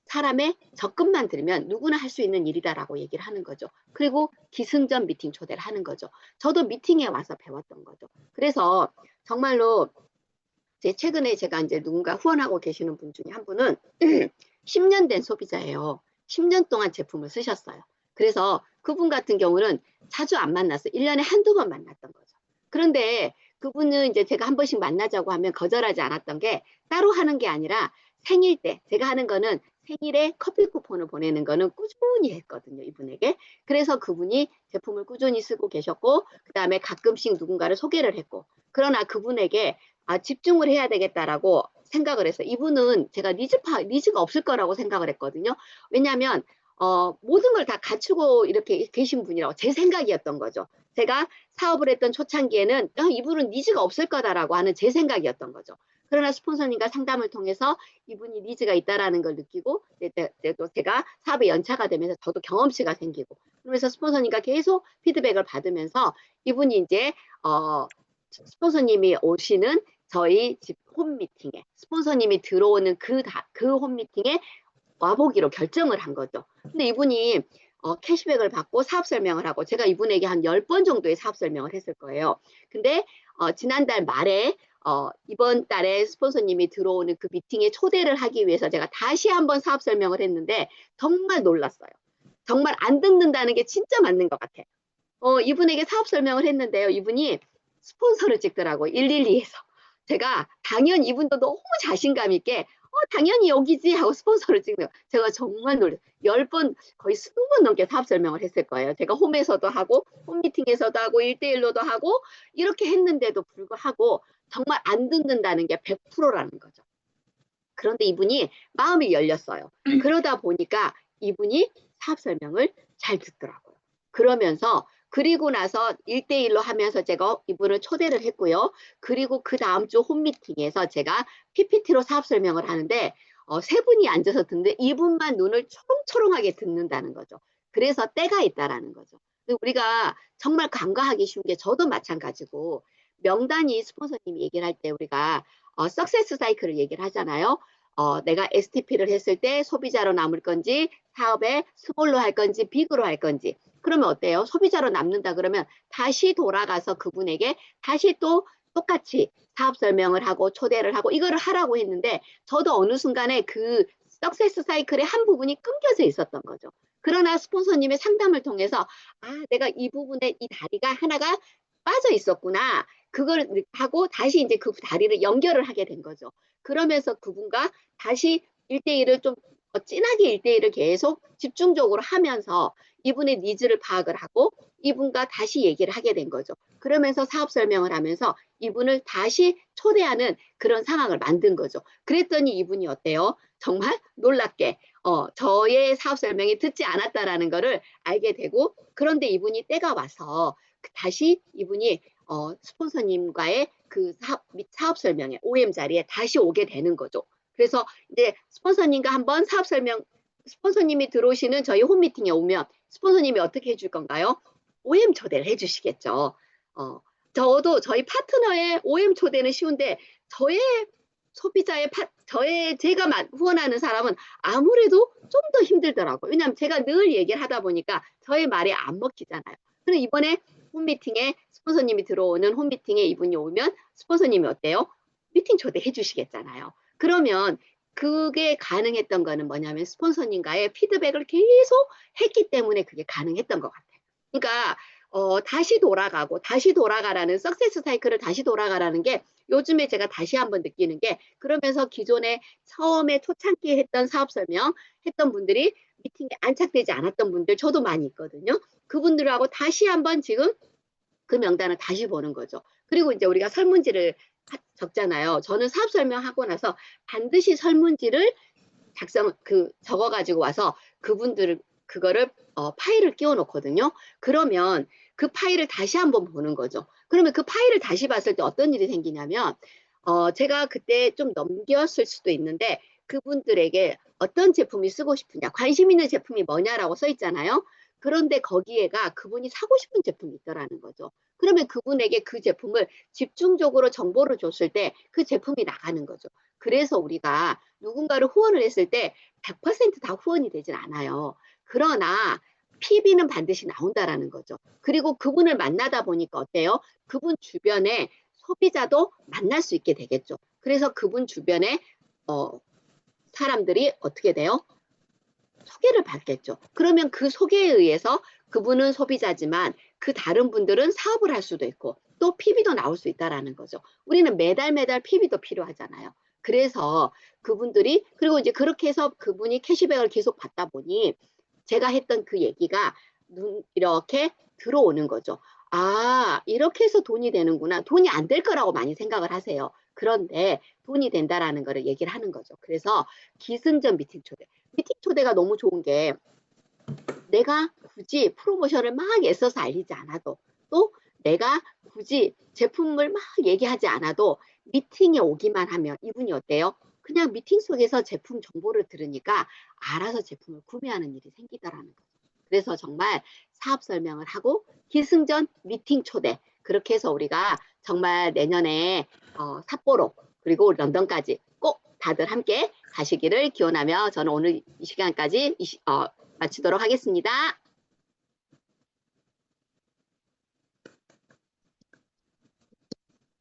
사람의 적금만 들면 누구나 할 수 있는 일이다라고 얘기를 하는 거죠. 그리고 기승전 미팅 초대를 하는 거죠. 저도 미팅에 와서 배웠던 거죠. 그래서 정말로 최근에 제가 이제 누군가 후원하고 계시는 분 중에 한 분은 10년 된 소비자예요. 10년 동안 제품을 쓰셨어요. 그래서 그분 같은 경우는 자주 안 만났어요. 1년에 한두 번 만났던 거죠. 그런데 그분은 이제 제가 한 번씩 만나자고 하면 거절하지 않았던 게 따로 하는 게 아니라 생일 때 제가 하는 거는 생일에 커피 쿠폰을 보내는 거는 꾸준히 했거든요, 이분에게. 그래서 그분이 제품을 꾸준히 쓰고 계셨고 그 다음에 가끔씩 누군가를 소개를 했고 그러나 그분에게 집중을 해야 되겠다라고 생각을 했어요. 이분은 제가 니즈가 없을 거라고 생각을 했거든요. 왜냐하면 모든 걸 다 갖추고 이렇게 계신 분이라고 제 생각이었던 거죠. 제가 사업을 했던 초창기에는 이분은 니즈가 없을 거다라고 하는 제 생각이었던 거죠. 그러나 스폰서님과 상담을 통해서 이분이 니즈가 있다라는 걸 느끼고 또 제가 사업에 연차가 되면서 저도 경험치가 생기고 그러면서 스폰서님과 계속 피드백을 받으면서 이분이 이제 스폰서님이 오시는 저희 집 홈미팅에 스폰서님이 들어오는 그 홈미팅에 와보기로 결정을 한 거죠. 근데 이분이 캐시백을 받고 사업 설명을 하고 제가 이분에게 한 10번 정도의 사업 설명을 했을 거예요. 근데 지난달 말에 이번 달에 스폰서님이 들어오는 그 미팅에 초대를 하기 위해서 제가 다시 한번 사업 설명을 했는데 정말 놀랐어요. 정말 안 듣는다는 게 진짜 맞는 것 같아요. 이분에게 사업 설명을 했는데요. 이분이 스폰서를 찍더라고요. 112에서. 제가 당연히 이분도 너무 자신감 있게 당연히 여기지 하고 스폰서를 찍는 거예요. 제가 정말 놀랐어요. 10번 거의 20번 넘게 사업 설명을 했을 거예요. 제가 홈에서도 하고 홈미팅에서도 하고 1대1로도 하고 이렇게 했는데도 불구하고 정말 안 듣는다는 게 100%라는 거죠. 그런데 이분이 마음이 열렸어요. 그러다 보니까 이분이 사업 설명을 잘 듣더라고요. 그러면서 그리고 나서 1대1로 하면서 제가 이분을 초대를 했고요. 그리고 그 다음 주 홈미팅에서 제가 PPT로 사업 설명을 하는데 세 분이 앉아서 듣는데 이분만 눈을 초롱초롱하게 듣는다는 거죠. 그래서 때가 있다라는 거죠. 우리가 정말 간과하기 쉬운 게 저도 마찬가지고 명단이 스폰서님이 얘기를 할 때 우리가 석세스 사이클을 얘기를 하잖아요. 내가 STP를 했을 때 소비자로 남을 건지 사업에 스몰로 할 건지 빅으로 할 건지 그러면 어때요? 소비자로 남는다 그러면 다시 돌아가서 그분에게 다시 또 똑같이 사업 설명을 하고 초대를 하고 이거를 하라고 했는데 저도 어느 순간에 그 석세스 사이클의 한 부분이 끊겨져 있었던 거죠. 그러나 스폰서님의 상담을 통해서 내가 이 부분에 이 다리가 하나가 빠져 있었구나. 그걸 하고 다시 이제 그 다리를 연결을 하게 된 거죠. 그러면서 그분과 다시 1대1을 좀 진하게 1대1을 계속 집중적으로 하면서 이분의 니즈를 파악을 하고 이분과 다시 얘기를 하게 된 거죠. 그러면서 사업 설명을 하면서 이분을 다시 초대하는 그런 상황을 만든 거죠. 그랬더니 이분이 어때요? 정말 놀랍게 저의 사업 설명이 듣지 않았다라는 거를 알게 되고 그런데 이분이 때가 와서 다시 이분이 스폰서님과의 그 사업 설명회, OM 자리에 다시 오게 되는 거죠. 그래서 이제 스폰서님과 한번 사업 설명, 스폰서님이 들어오시는 저희 홈 미팅에 오면 스폰서님이 어떻게 해줄 건가요? OM 초대를 해주시겠죠. 저도 저희 파트너의 OM 초대는 쉬운데 저의 소비자의 제가 후원하는 사람은 아무래도 좀 더 힘들더라고요. 왜냐하면 제가 늘 얘기를 하다 보니까 저의 말이 안 먹히잖아요. 그래서 이번에 홈미팅에 스폰서님이 들어오는 홈미팅에 이분이 오면 스폰서님이 어때요? 미팅 초대해 주시겠잖아요. 그러면 그게 가능했던 거는 뭐냐면 스폰서님과의 피드백을 계속 했기 때문에 그게 가능했던 것 같아요. 그러니까 다시 돌아가라는 석세스 사이클을 다시 돌아가라는 게 요즘에 제가 다시 한번 느끼는 게 그러면서 기존에 처음에 초창기에 했던 사업 설명 했던 분들이 미팅에 안착되지 않았던 분들 저도 많이 있거든요. 그분들하고 다시 한번 지금 그 명단을 다시 보는 거죠. 그리고 이제 우리가 설문지를 적잖아요. 저는 사업 설명하고 나서 반드시 설문지를 적어가지고 와서 그거를 파일을 끼워 놓거든요. 그러면 그 파일을 다시 한번 보는 거죠. 그러면 그 파일을 다시 봤을 때 어떤 일이 생기냐면 제가 그때 좀 넘겼을 수도 있는데 그분들에게 어떤 제품이 쓰고 싶으냐, 관심 있는 제품이 뭐냐라고 써 있잖아요. 그런데 거기에가 그분이 사고 싶은 제품이 있더라는 거죠. 그러면 그분에게 그 제품을 집중적으로 정보를 줬을 때 그 제품이 나가는 거죠. 그래서 우리가 누군가를 후원을 했을 때 100%다 후원이 되진 않아요. 그러나 PB는 반드시 나온다라는 거죠. 그리고 그분을 만나다 보니까 어때요? 그분 주변에 소비자도 만날 수 있게 되겠죠. 그래서 그분 주변에 사람들이 어떻게 돼요? 소개를 받겠죠. 그러면 그 소개에 의해서 그분은 소비자지만 그 다른 분들은 사업을 할 수도 있고 또 PB도 나올 수 있다라는 거죠. 우리는 매달 PB도 필요하잖아요. 그래서 그분들이 그리고 이제 그렇게 해서 그분이 캐시백을 계속 받다 보니 제가 했던 그 얘기가 이렇게 들어오는 거죠. 아, 이렇게 해서 돈이 되는구나. 돈이 안 될 거라고 많이 생각을 하세요. 그런데 돈이 된다라는 거를 얘기를 하는 거죠. 그래서 기승전 미팅 초대. 미팅 초대가 너무 좋은 게 내가 굳이 프로모션을 막 애써서 알리지 않아도 또 내가 굳이 제품을 막 얘기하지 않아도 미팅에 오기만 하면 이분이 어때요? 그냥 미팅 속에서 제품 정보를 들으니까 알아서 제품을 구매하는 일이 생기더라는 거죠. 그래서 정말 사업 설명을 하고 기승전 미팅 초대 그렇게 해서 우리가 정말 내년에 삿포로 그리고 런던까지 꼭 다들 함께 가시기를 기원하며 저는 오늘 이 시간까지 마치도록 하겠습니다.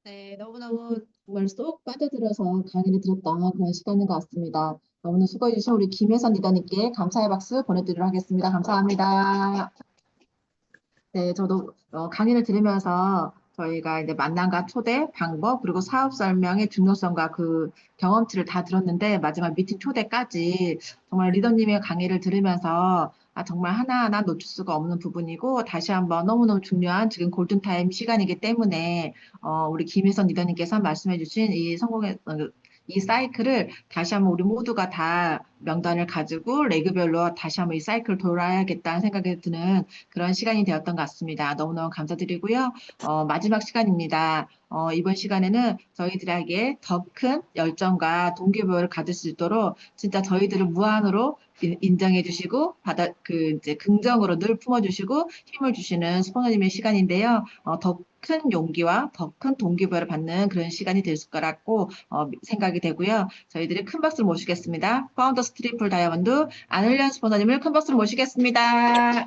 네, 너무너무 정말 쏙 빠져들어서 강의를 들었던 그런 시간인 것 같습니다. 너무나 수고해주신 우리 김혜선 리더님께 감사의 박수 보내드리도록 하겠습니다. 감사합니다. 네, 저도 강의를 들으면서 저희가 이제 만남과 초대, 방법, 그리고 사업 설명의 중요성과 그 경험치를 다 들었는데 마지막 미팅 초대까지 정말 리더님의 강의를 들으면서 정말 하나하나 놓칠 수가 없는 부분이고 다시 한번 너무너무 중요한 지금 골든타임 시간이기 때문에 우리 김혜선 리더님께서 말씀해 주신 이 사이클을 다시 한번 우리 모두가 다 명단을 가지고 레그별로 다시 한번 이 사이클을 돌아야겠다는 생각이 드는 그런 시간이 되었던 것 같습니다. 너무너무 감사드리고요. 마지막 시간입니다. 이번 시간에는 저희들에게 더 큰 열정과 동기부여를 가질 수 있도록 진짜 저희들을 무한으로 인정해 주시고 이제 긍정으로 늘 품어주시고 힘을 주시는 스포너님의 시간인데요. 더 큰 용기와 더 큰 동기부여를 받는 그런 시간이 될 거라고 생각이 되고요. 저희들이 큰 박수를 모시겠습니다. 파운더스 트리플 다이아몬드 안을련 스포너님을 큰 박수로 모시겠습니다.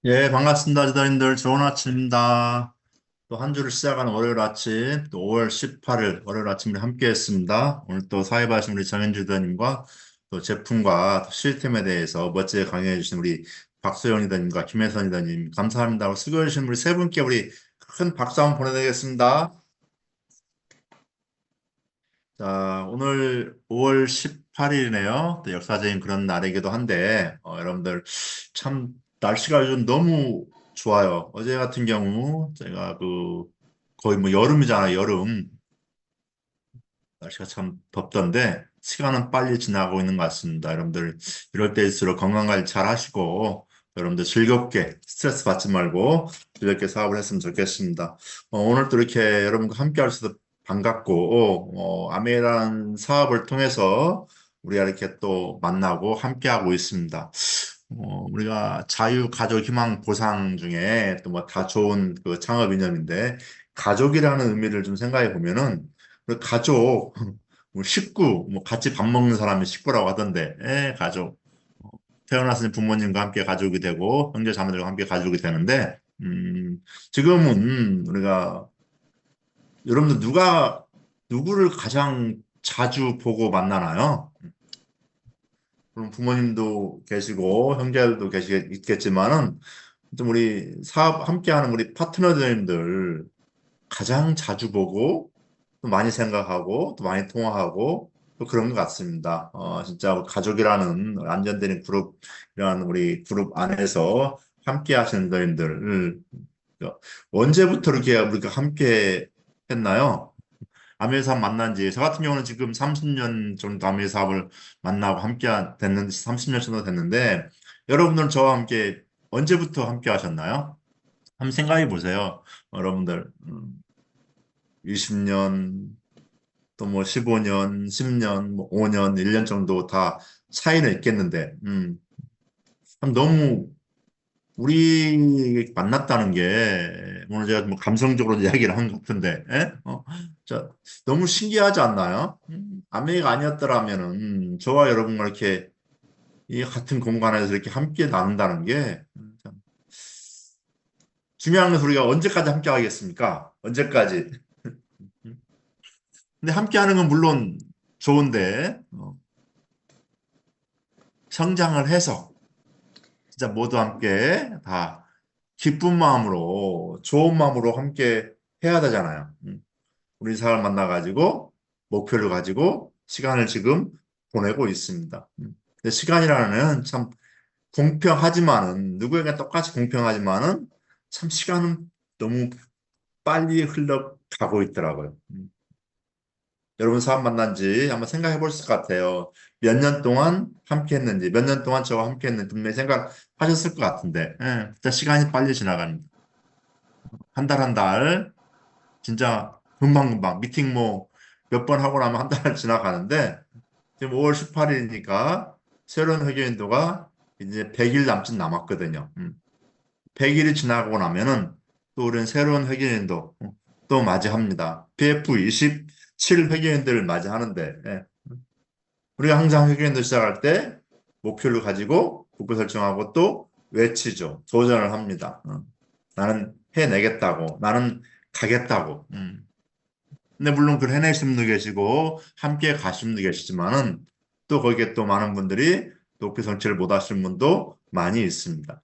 예, 반갑습니다. 리더님들. 좋은 아침입니다. 또 한 주를 시작하는 월요일 아침, 또 5월 18일 월요일 아침을 함께 했습니다. 오늘 또 사회바신 우리 정현주 리더님과 또 제품과 또 시스템에 대해서 멋지게 강의해 주신 우리 박소영 리더님과 김혜선 리더님 감사합니다. 수고해 주신 우리 세 분께 우리 큰 박수 한번 보내드리겠습니다. 자, 오늘 5월 18일이네요. 또 역사적인 그런 날이기도 한데, 여러분들 참 날씨가 요즘 너무 좋아요. 어제 같은 경우 제가 거의 뭐 여름이잖아요. 여름. 날씨가 참 덥던데 시간은 빨리 지나가고 있는 것 같습니다. 여러분들 이럴 때일수록 건강 관리 잘 하시고 여러분들 즐겁게 스트레스 받지 말고 즐겁게 사업을 했으면 좋겠습니다. 오늘 또 이렇게 여러분과 함께 할 수 있어서 반갑고, 아메이라는 사업을 통해서 우리가 이렇게 또 만나고 함께 하고 있습니다. 우리가 자유, 가족, 희망, 보상 중에 또 뭐 다 좋은 그 창업 이념인데, 가족이라는 의미를 좀 생각해 보면은, 우리 가족, 뭐 식구, 뭐 같이 밥 먹는 사람이 식구라고 하던데, 가족. 태어났을 때 부모님과 함께 가족이 되고, 형제 자매들과 함께 가족이 되는데, 지금은 우리가, 여러분들 누구를 가장 자주 보고 만나나요? 물론 부모님도 계시고, 형제들도 있겠지만은, 좀 우리 사업 함께하는 우리 파트너님들 가장 자주 보고, 또 많이 생각하고, 또 많이 통화하고, 또 그런 것 같습니다. 진짜 가족이라는 안전되는 그룹이라는 우리 그룹 안에서 함께 하시는 분들, 언제부터 이렇게 우리가 함께 했나요? 아메사업 만난 지, 저 같은 경우는 지금 30년 정도 아메사업을 만나고 함께 됐는데, 30년 정도 됐는데, 여러분들은 저와 함께 언제부터 함께 하셨나요? 한번 생각해 보세요. 여러분들, 20년, 또 뭐 15년, 10년, 뭐 5년, 1년 정도 다 차이는 있겠는데, 참 너무 우리 만났다는 게 오늘 제가 뭐 감성적으로 이야기를 한 것 같은데, 자, 너무 신기하지 않나요? 아메이가 아니었더라면은 저와 여러분과 이렇게 이 같은 공간에서 이렇게 함께 나눈다는 게 참 중요한 것은 우리가 언제까지 함께 하겠습니까? 언제까지? 근데 함께 하는 건 물론 좋은데 성장을 해서 진짜 모두 함께 다 기쁜 마음으로 좋은 마음으로 함께 해야 되잖아요. 우리 사람 만나가지고 목표를 가지고 시간을 지금 보내고 있습니다. 근데 시간이라는 참 공평하지만은 누구에게 똑같이 공평하지만은 참 시간은 너무 빨리 흘러가고 있더라고요. 여러분 사람 만난 지 한번 생각해 볼 것 같아요. 몇 년 동안 함께 했는지, 몇 년 동안 저와 함께 했는지 분명히 생각하셨을 것 같은데, 진짜 시간이 빨리 지나갑니다. 한 달 한 달, 진짜 금방금방, 미팅 뭐 몇 번 하고 나면 한 달 지나가는데, 지금 5월 18일이니까 새로운 회계연도가 이제 100일 남짓 남았거든요. 100일이 지나고 나면은 또 우리는 새로운 회계연도 또 맞이합니다. BF27 회계연도를 맞이하는데, 우리가 항상 회계연도 시작할 때 목표를 가지고 목표 설정하고 또 외치죠. 도전을 합니다. 나는 해내겠다고, 나는 가겠다고. 근데 물론 그 해내신 분도 계시고 함께 가신 분도 계시지만은 또 거기에 또 많은 분들이 목표 성취를 못 하시는 분도 많이 있습니다.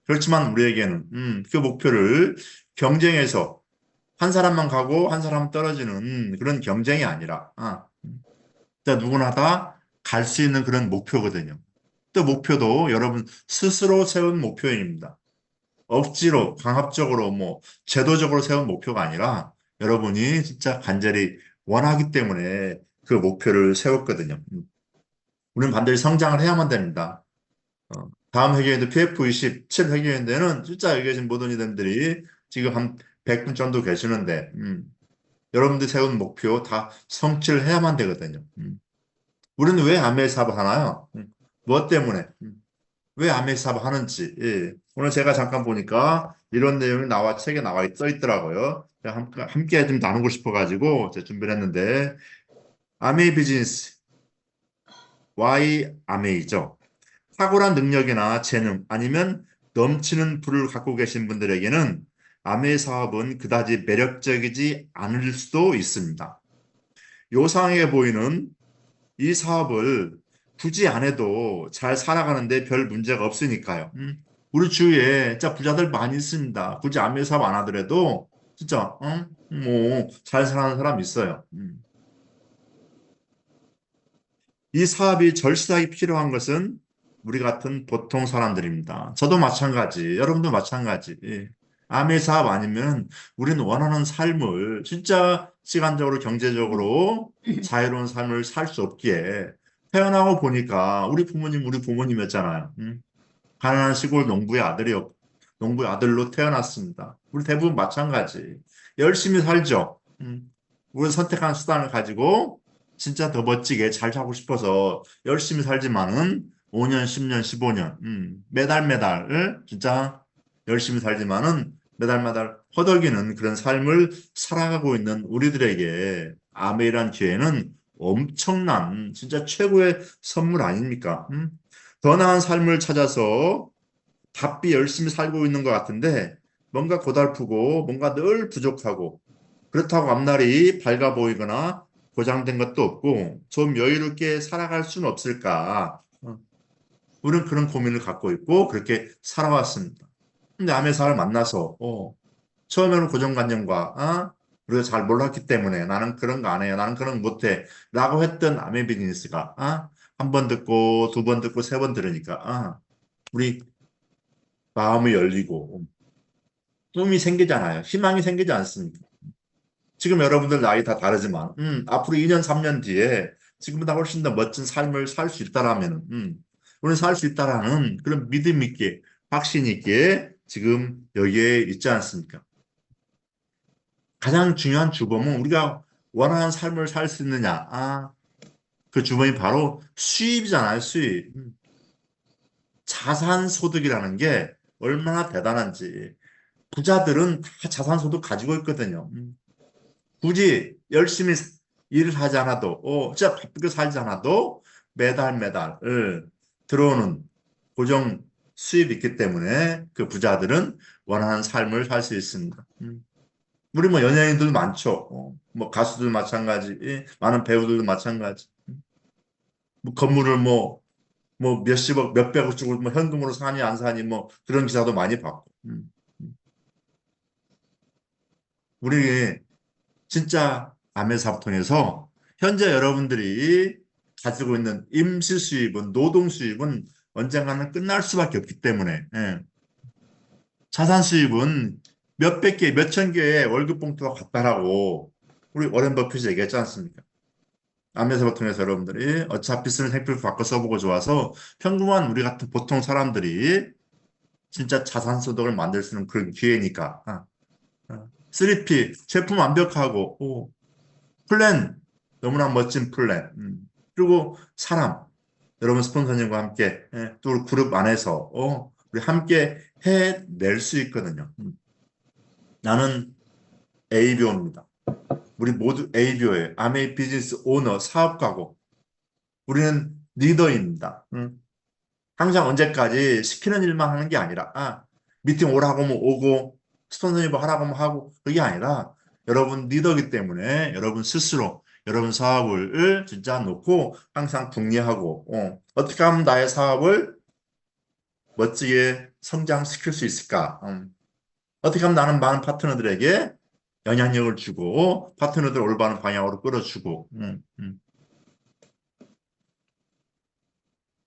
그렇지만 우리에게는 그 목표를 경쟁에서 한 사람만 가고 한 사람은 떨어지는 그런 경쟁이 아니라 누구나 다 갈 수 있는 그런 목표거든요. 또 목표도 여러분 스스로 세운 목표입니다. 억지로 강압적으로 뭐 제도적으로 세운 목표가 아니라 여러분이 진짜 간절히 원하기 때문에 그 목표를 세웠거든요. 우리는 반드시 성장을 해야만 됩니다. 다음 회계연도 PF27 회계연도에는 진짜 여기 계신 모든 이들이 지금 한 100분 정도 계시는데 여러분들 세운 목표 다 성취를 해야만 되거든요. 우리는 왜 아메 사업을 하나요? 무엇 때문에? 왜 아메 사업을 하는지. 오늘 제가 잠깐 보니까 이런 내용이 책에 써 있더라고요. 제가 함께 좀 나누고 싶어가지고 제가 준비를 했는데 아메 비즈니스 Why 아메이죠. 탁월한 능력이나 재능 아니면 넘치는 부를 갖고 계신 분들에게는 아메 사업은 그다지 매력적이지 않을 수도 있습니다. 요상해 보이는 이 사업을 굳이 안 해도 잘 살아가는데 별 문제가 없으니까요. 우리 주위에 진짜 부자들 많이 있습니다. 굳이 아메 사업 안 하더라도 진짜 뭐 잘 사는 사람 있어요. 이 사업이 절실하게 필요한 것은 우리 같은 보통 사람들입니다. 저도 마찬가지, 여러분도 마찬가지. 아메 사업 아니면 우리는 원하는 삶을 진짜 시간적으로 경제적으로 자유로운 삶을 살 수 없기에 태어나고 보니까 우리 부모님이었잖아요. 가난한 시골 농부의 아들로 태어났습니다. 우리 대부분 마찬가지. 열심히 살죠. 우리 선택한 수단을 가지고 진짜 더 멋지게 잘 살고 싶어서 열심히 살지만은 5년, 10년, 15년, 매달 매달을 진짜 열심히 살지만은 매달 매달 허덕이는 그런 삶을 살아가고 있는 우리들에게 아메이란 기회는 엄청난 진짜 최고의 선물 아닙니까? 더 나은 삶을 찾아서 바삐 열심히 살고 있는 것 같은데 뭔가 고달프고 뭔가 늘 부족하고 그렇다고 앞날이 밝아 보이거나 보장된 것도 없고 좀 여유롭게 살아갈 수는 없을까? 우리는 그런 고민을 갖고 있고 그렇게 살아왔습니다. 근데 아메사를 만나서 처음에는 고정관념과 우리가 잘 몰랐기 때문에 나는 그런 거 안 해요. 나는 그런 거 못해. 라고 했던 아메 비즈니스가 한 번 듣고 두 번 듣고 세 번 들으니까 우리 마음이 열리고 꿈이 생기잖아요. 희망이 생기지 않습니까? 지금 여러분들 나이 다 다르지만 앞으로 2년 3년 뒤에 지금보다 훨씬 더 멋진 삶을 살 수 있다라면 우리는 살 수 있다라는 그런 믿음 있게 확신 있게 지금 여기에 있지 않습니까? 가장 중요한 주범은 우리가 원하는 삶을 살 수 있느냐. 그 주범이 바로 수입이잖아요. 수입. 자산소득이라는 게 얼마나 대단한지. 부자들은 다 자산소득 가지고 있거든요. 굳이 열심히 일을 하지 않아도, 진짜 바쁘게 살지 않아도 매달 들어오는 고정 수입이 있기 때문에 그 부자들은 원하는 삶을 살 수 있습니다. 우리 뭐 연예인들 많죠. 뭐 가수들 마찬가지, 많은 배우들도 마찬가지. 뭐 건물을 뭐 몇십억, 몇백억 주고 뭐 현금으로 사니 안 사니 뭐 그런 기사도 많이 봤고. 우리 진짜 아메사업 통해서 현재 여러분들이 가지고 있는 임시 수입은 노동 수입은 언젠가는 끝날 수밖에 없기 때문에 자산 수입은 몇백 개, 몇천 개의 월급 봉투가 같다라고 우리 워렌 버핏이 얘기했지 않습니까? 아메사업 통해서 여러분들이 어차피 쓰는 생필품 바꿔 써보고 좋아서 평범한 우리 같은 보통 사람들이 진짜 자산 소득을 만들 수 있는 그런 기회니까 3P 제품 완벽하고 플랜 너무나 멋진 플랜 그리고 사람 여러분 스폰서님과 함께 또 우리 그룹 안에서 우리 함께 해낼 수 있거든요. 나는 ABO입니다. 우리 모두 ABO예요. 아메이 비즈니스 오너 사업가고 우리는 리더입니다. 항상 언제까지 시키는 일만 하는 게 아니라 미팅 오라고 하면 오고 스폰서님 하라고 하면 하고 그게 아니라 여러분 리더이기 때문에 여러분 스스로 여러분 사업을 진짜 놓고 항상 궁리하고 어떻게 하면 나의 사업을 멋지게 성장시킬 수 있을까? 어떻게 하면 나는 많은 파트너들에게 영향력을 주고 파트너들 올바른 방향으로 끌어주고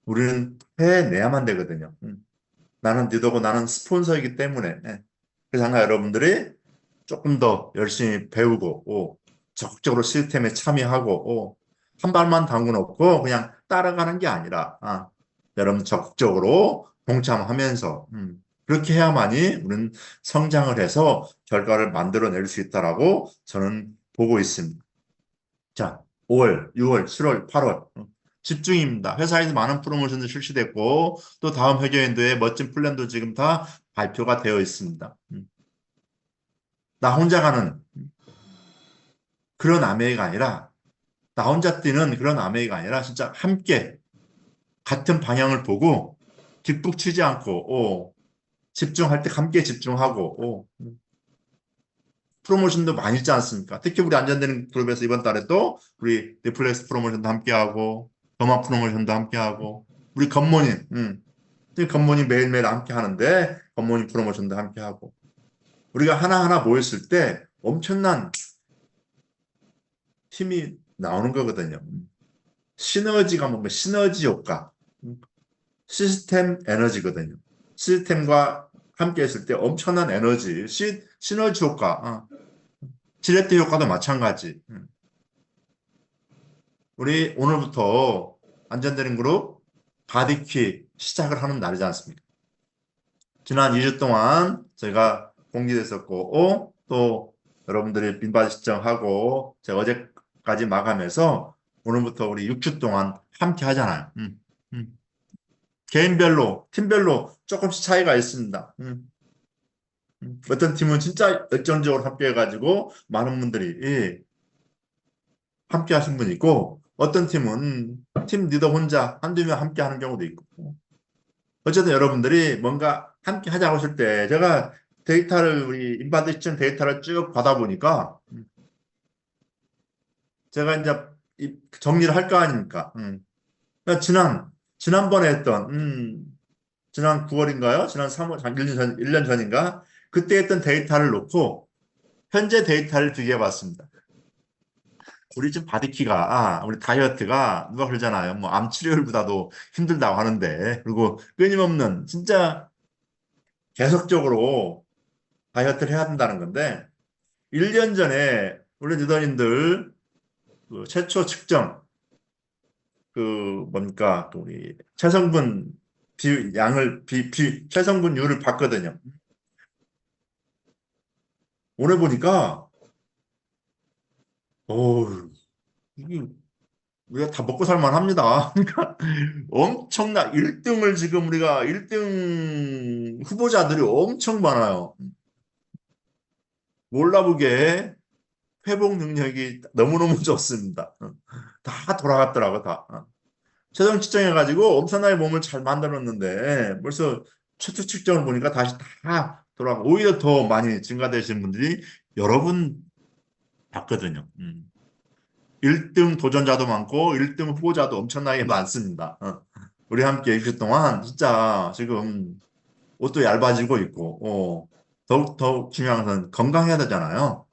우리는 해내야만 되거든요. 나는 리더고 나는 스폰서이기 때문에 그래서 항상 여러분들이 조금 더 열심히 배우고 적극적으로 시스템에 참여하고 한 발만 담궈놓고 그냥 따라가는 게 아니라 여러분 적극적으로 동참하면서 그렇게 해야만이 우리는 성장을 해서 결과를 만들어낼 수 있다라고 저는 보고 있습니다. 자, 5월, 6월, 7월, 8월 집중입니다. 회사에서 많은 프로모션도 실시됐고 또 다음 회계연도에 멋진 플랜도 지금 다 발표가 되어 있습니다. 나 혼자 가는 그런 아메이가 아니라 나 혼자 뛰는 그런 아메이가 아니라 진짜 함께 같은 방향을 보고 뒷북치지 않고 집중할 때 함께 집중하고 프로모션도 많이 있지 않습니까? 특히 우리 안전되는 그룹에서 이번 달에 또 우리 리플렉스 프로모션도 함께하고 더마 프로모션도 함께하고 우리 굿모닝 굿모닝 매일매일 함께 하는데 굿모닝 프로모션도 함께하고 우리가 하나하나 모였을 때 엄청난 힘이 나오는 거거든요. 시너지가 뭔가 시너지 효과 시스템 에너지거든요. 시스템과 함께 했을 때 엄청난 에너지 시너지 효과 지렛대 효과도 마찬가지. 우리 오늘부터 안전되는 그룹 바디키 시작을 하는 날이지 않습니까? 지난 2주 동안 제가 공지됐었고, 또 여러분들이 빈바지 시청하고, 제가 어제까지 마감해서 오늘부터 우리 6주 동안 함께 하잖아요. 음. 개인별로, 팀별로 조금씩 차이가 있습니다. 어떤 팀은 진짜 열정적으로 함께 해가지고 많은 분들이 함께 하신 분이 있고, 어떤 팀은 팀 리더 혼자 한두 명 함께 하는 경우도 있고. 어쨌든 여러분들이 뭔가 함께 하자고 하실 때 제가 데이터를 우리 인바디 시청 데이터를 쭉 받아보니까 제가 이제 정리를 할 거 아닙니까? 그러니까 지난번에 했던 지난 9월인가요? 지난 3월, 1년 전인가? 그때 했던 데이터를 놓고 현재 데이터를 비교해 봤습니다. 우리 지금 바디키가, 우리 다이어트가 누가 그러잖아요. 뭐 암 치료율보다도 힘들다고 하는데, 그리고 끊임없는 진짜 계속적으로 다이어트를 해야 된다는 건데, 1년 전에 우리 리더님들 그 최초 측정, 그 뭡니까, 또 우리 체성분 체성분율을 봤거든요. 오늘 보니까, 이게 우리가 다 먹고 살만 합니다. 그러니까 엄청나 1등을 지금 우리가 1등 후보자들이 엄청 많아요. 몰라보게 회복 능력이 너무너무 좋습니다. 다 돌아갔더라고, 다. 최종 측정해가지고 엄청나게 몸을 잘 만들었는데 벌써 최초 측정을 보니까 다시 다 돌아가고 오히려 더 많이 증가되신 분들이 여러분 봤거든요. 1등 도전자도 많고 1등 후보자도 엄청나게 많습니다. 우리 함께 2주 동안 진짜 지금 옷도 얇아지고 있고 더욱 중요한 것은 건강해야 되잖아요.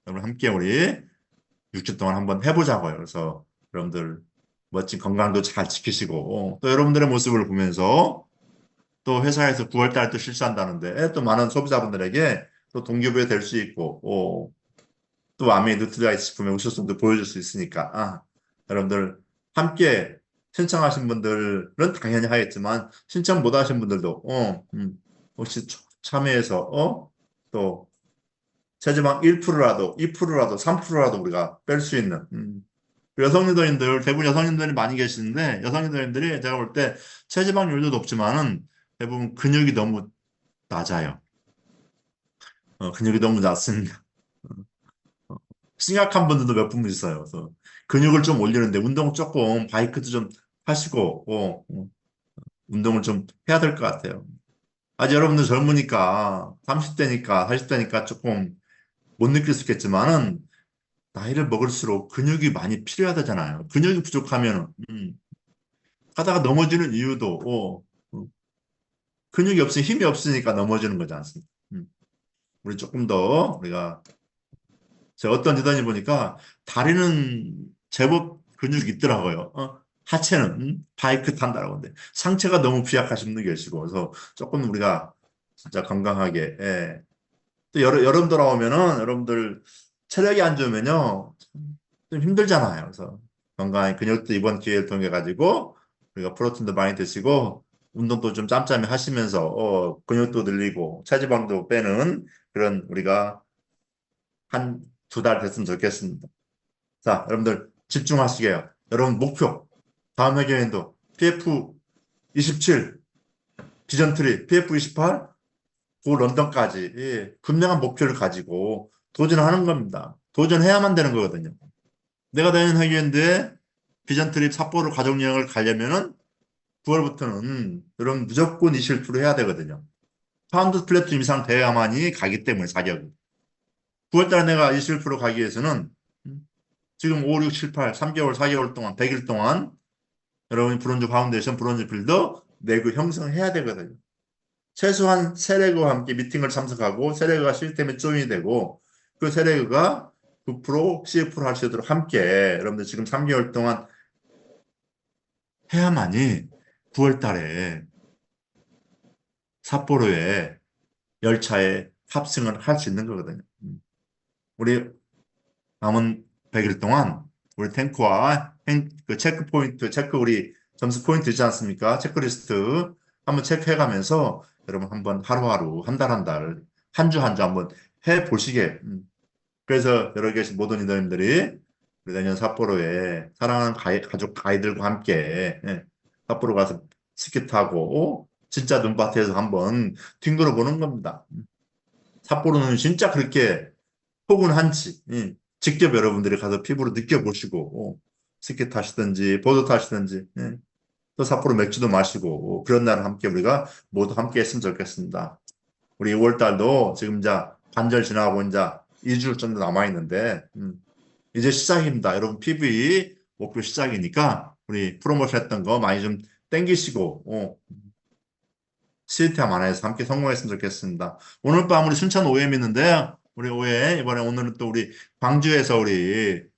여러분 함께 우리 6주 동안 한번 해보자고요. 그래서 여러분들 멋진 건강도 잘 지키시고 또 여러분들의 모습을 보면서 또 회사에서 9월 달에 또 실수한다는데 또 많은 소비자분들에게 또 동기부여 될 수 있고 또 아메이 누트리아이트 식품의 우수성도 보여줄 수 있으니까 여러분들 함께 신청하신 분들은 당연히 하겠지만 신청 못 하신 분들도 혹시 참여해서 또 체지방 1%라도 2%라도 3%라도 우리가 뺄 수 있는 여성 리더님들 대부분 여성 리더님들이 많이 계시는데 여성 리더님들이 제가 볼 때 체지방률도 높지만은 대부분 근육이 너무 낮아요. 근육이 너무 낮습니다. 심각한 분들도 몇 분 있어요. 그래서 근육을 좀 올리는데 운동 조금 바이크도 좀 하시고 운동을 좀 해야 될 것 같아요. 아직 여러분들 젊으니까 30대니까 40대니까 조금 못 느낄 수 있겠지만은 나이를 먹을수록 근육이 많이 필요하다잖아요. 근육이 부족하면 하다가 넘어지는 이유도 근육이 없으니 힘이 없으니까 넘어지는 거지 않습니까? 우리 조금 더 우리가 제가 어떤 리더니 보니까 다리는 제법 근육이 있더라고요. 하체는 바이크 탄다라고 하는데 상체가 너무 비약하신 분들 계시고 그래서 조금 우리가 진짜 건강하게 또 여름 돌아오면은 여러분들 체력이 안 좋으면요 좀 힘들잖아요. 그래서 건강한 근육도 이번 기회를 통해 가지고 우리가 프로틴도 많이 드시고 운동도 좀 짬짬이 하시면서 근육도 늘리고 체지방도 빼는 그런 우리가 한 2달 됐으면 좋겠습니다. 자, 여러분들 집중하시게요. 여러분 목표 다음 회견에도 PF 27 비전트리 PF 28 고 런던까지 분명한 목표를 가지고 도전하는 겁니다. 도전해야만 되는 거거든요. 내가 다니는 회견인데 비전 트립 삿포로 가족여행을 가려면은 9월부터는 여러분 무조건 20% 해야 되거든요. 파운드 플래툰 이상 돼야만이 가기 때문에 자격이. 9월달에 내가 20% 가기 위해서는 지금 5, 6, 7, 8, 3개월, 4개월 동안, 100일 동안 여러분이 브론즈 파운데이션, 브론즈 빌더 내구 형성해야 되거든요. 최소한 세레그와 함께 미팅을 참석하고 세레그가 시스템에 조인이 되고 그 세레그가 9%, CF% 할 수 있도록 함께 여러분들 지금 3개월 동안 해야만이 9월 달에 삿포로에 열차에 탑승을 할 수 있는 거거든요. 우리 남은 100일 동안 우리 탱크와 그 체크 포인트, 우리 점수 포인트 있지 않습니까? 체크리스트 한번 체크해 가면서 여러분 한번 하루하루, 한 달 한 달, 한 주 한 주 한번 해보시게. 그래서 여러 계신 모든 리더님들이 우리 내년 삿포로에 사랑하는 가족 가이들과 함께 삿포로 가서 스키 타고 진짜 눈밭에서 한번 뒹굴어 보는 겁니다. 삿포로는 진짜 그렇게 포근한지 직접 여러분들이 가서 피부로 느껴보시고 스키 타시든지 보드 타시든지 또 삿포로 맥주도 마시고 그런 날을 함께 우리가 모두 함께 했으면 좋겠습니다. 우리 5월 달도 지금 이제 반절 지나고 이제 2주 정도 남아 있는데 이제 시작입니다. 여러분 PV 목표 시작이니까 우리 프로모션 했던 거 많이 좀 땡기시고 시스템 안에서 함께 성공했으면 좋겠습니다. 오늘 밤 우리 순천 OM 있는데 우리 OM 이번에 오늘은 또 우리 광주에서 우리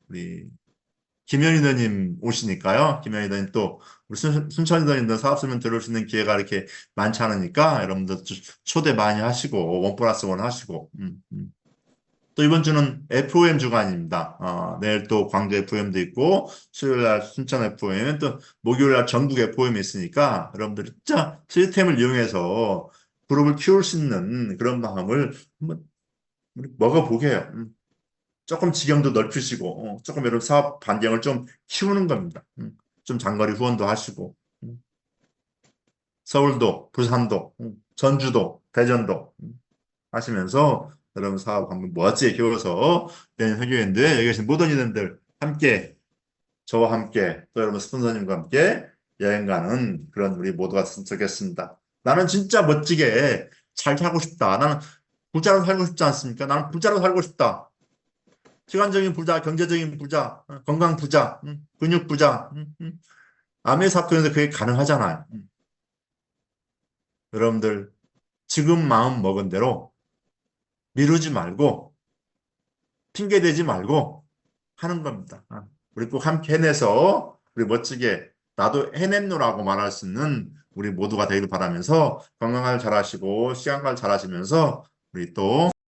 김현희 리더님 오시니까요. 김현희 리더님 또 우리 순천 리더님들 사업소면 들을 수 있는 기회가 이렇게 많지 않으니까 여러분들 초대 많이 하시고 1+1 하시고 또 이번 주는 FOM 주간입니다. 내일 또 광주 FOM도 있고 수요일 날 순천 FOM 또 목요일 날 전국 FOM이 있으니까 여러분들이 진짜 시스템을 이용해서 그룹을 키울 수 있는 그런 마음을 한번 먹어보게 해요. 조금 지경도 넓히시고 조금 여러분 사업 반경을 좀 키우는 겁니다. 좀 장거리 후원도 하시고 서울도 부산도 전주도 대전도 하시면서 여러분 사업 한번 멋지게 키워서 내년 회계연도에 여기 계신 모든 이들들 함께 저와 함께 또 여러분 스폰서님과 함께 여행 가는 그런 우리 모두가 됐으면 좋겠습니다. 나는 진짜 멋지게 잘 살고 싶다. 나는 부자로 살고 싶지 않습니까? 나는 부자로 살고 싶다. 시간적인 부자, 경제적인 부자, 건강 부자, 근육 부자. 암의 사건에서 그게 가능하잖아요. 여러분들 지금 마음 먹은 대로 미루지 말고 핑계대지 말고 하는 겁니다. 우리 꼭 함께 해내서 우리 멋지게 나도 해냈노라고 말할 수 있는 우리 모두가 되기를 바라면서 건강을 잘하시고 시간 관리 잘하시면서 우리 또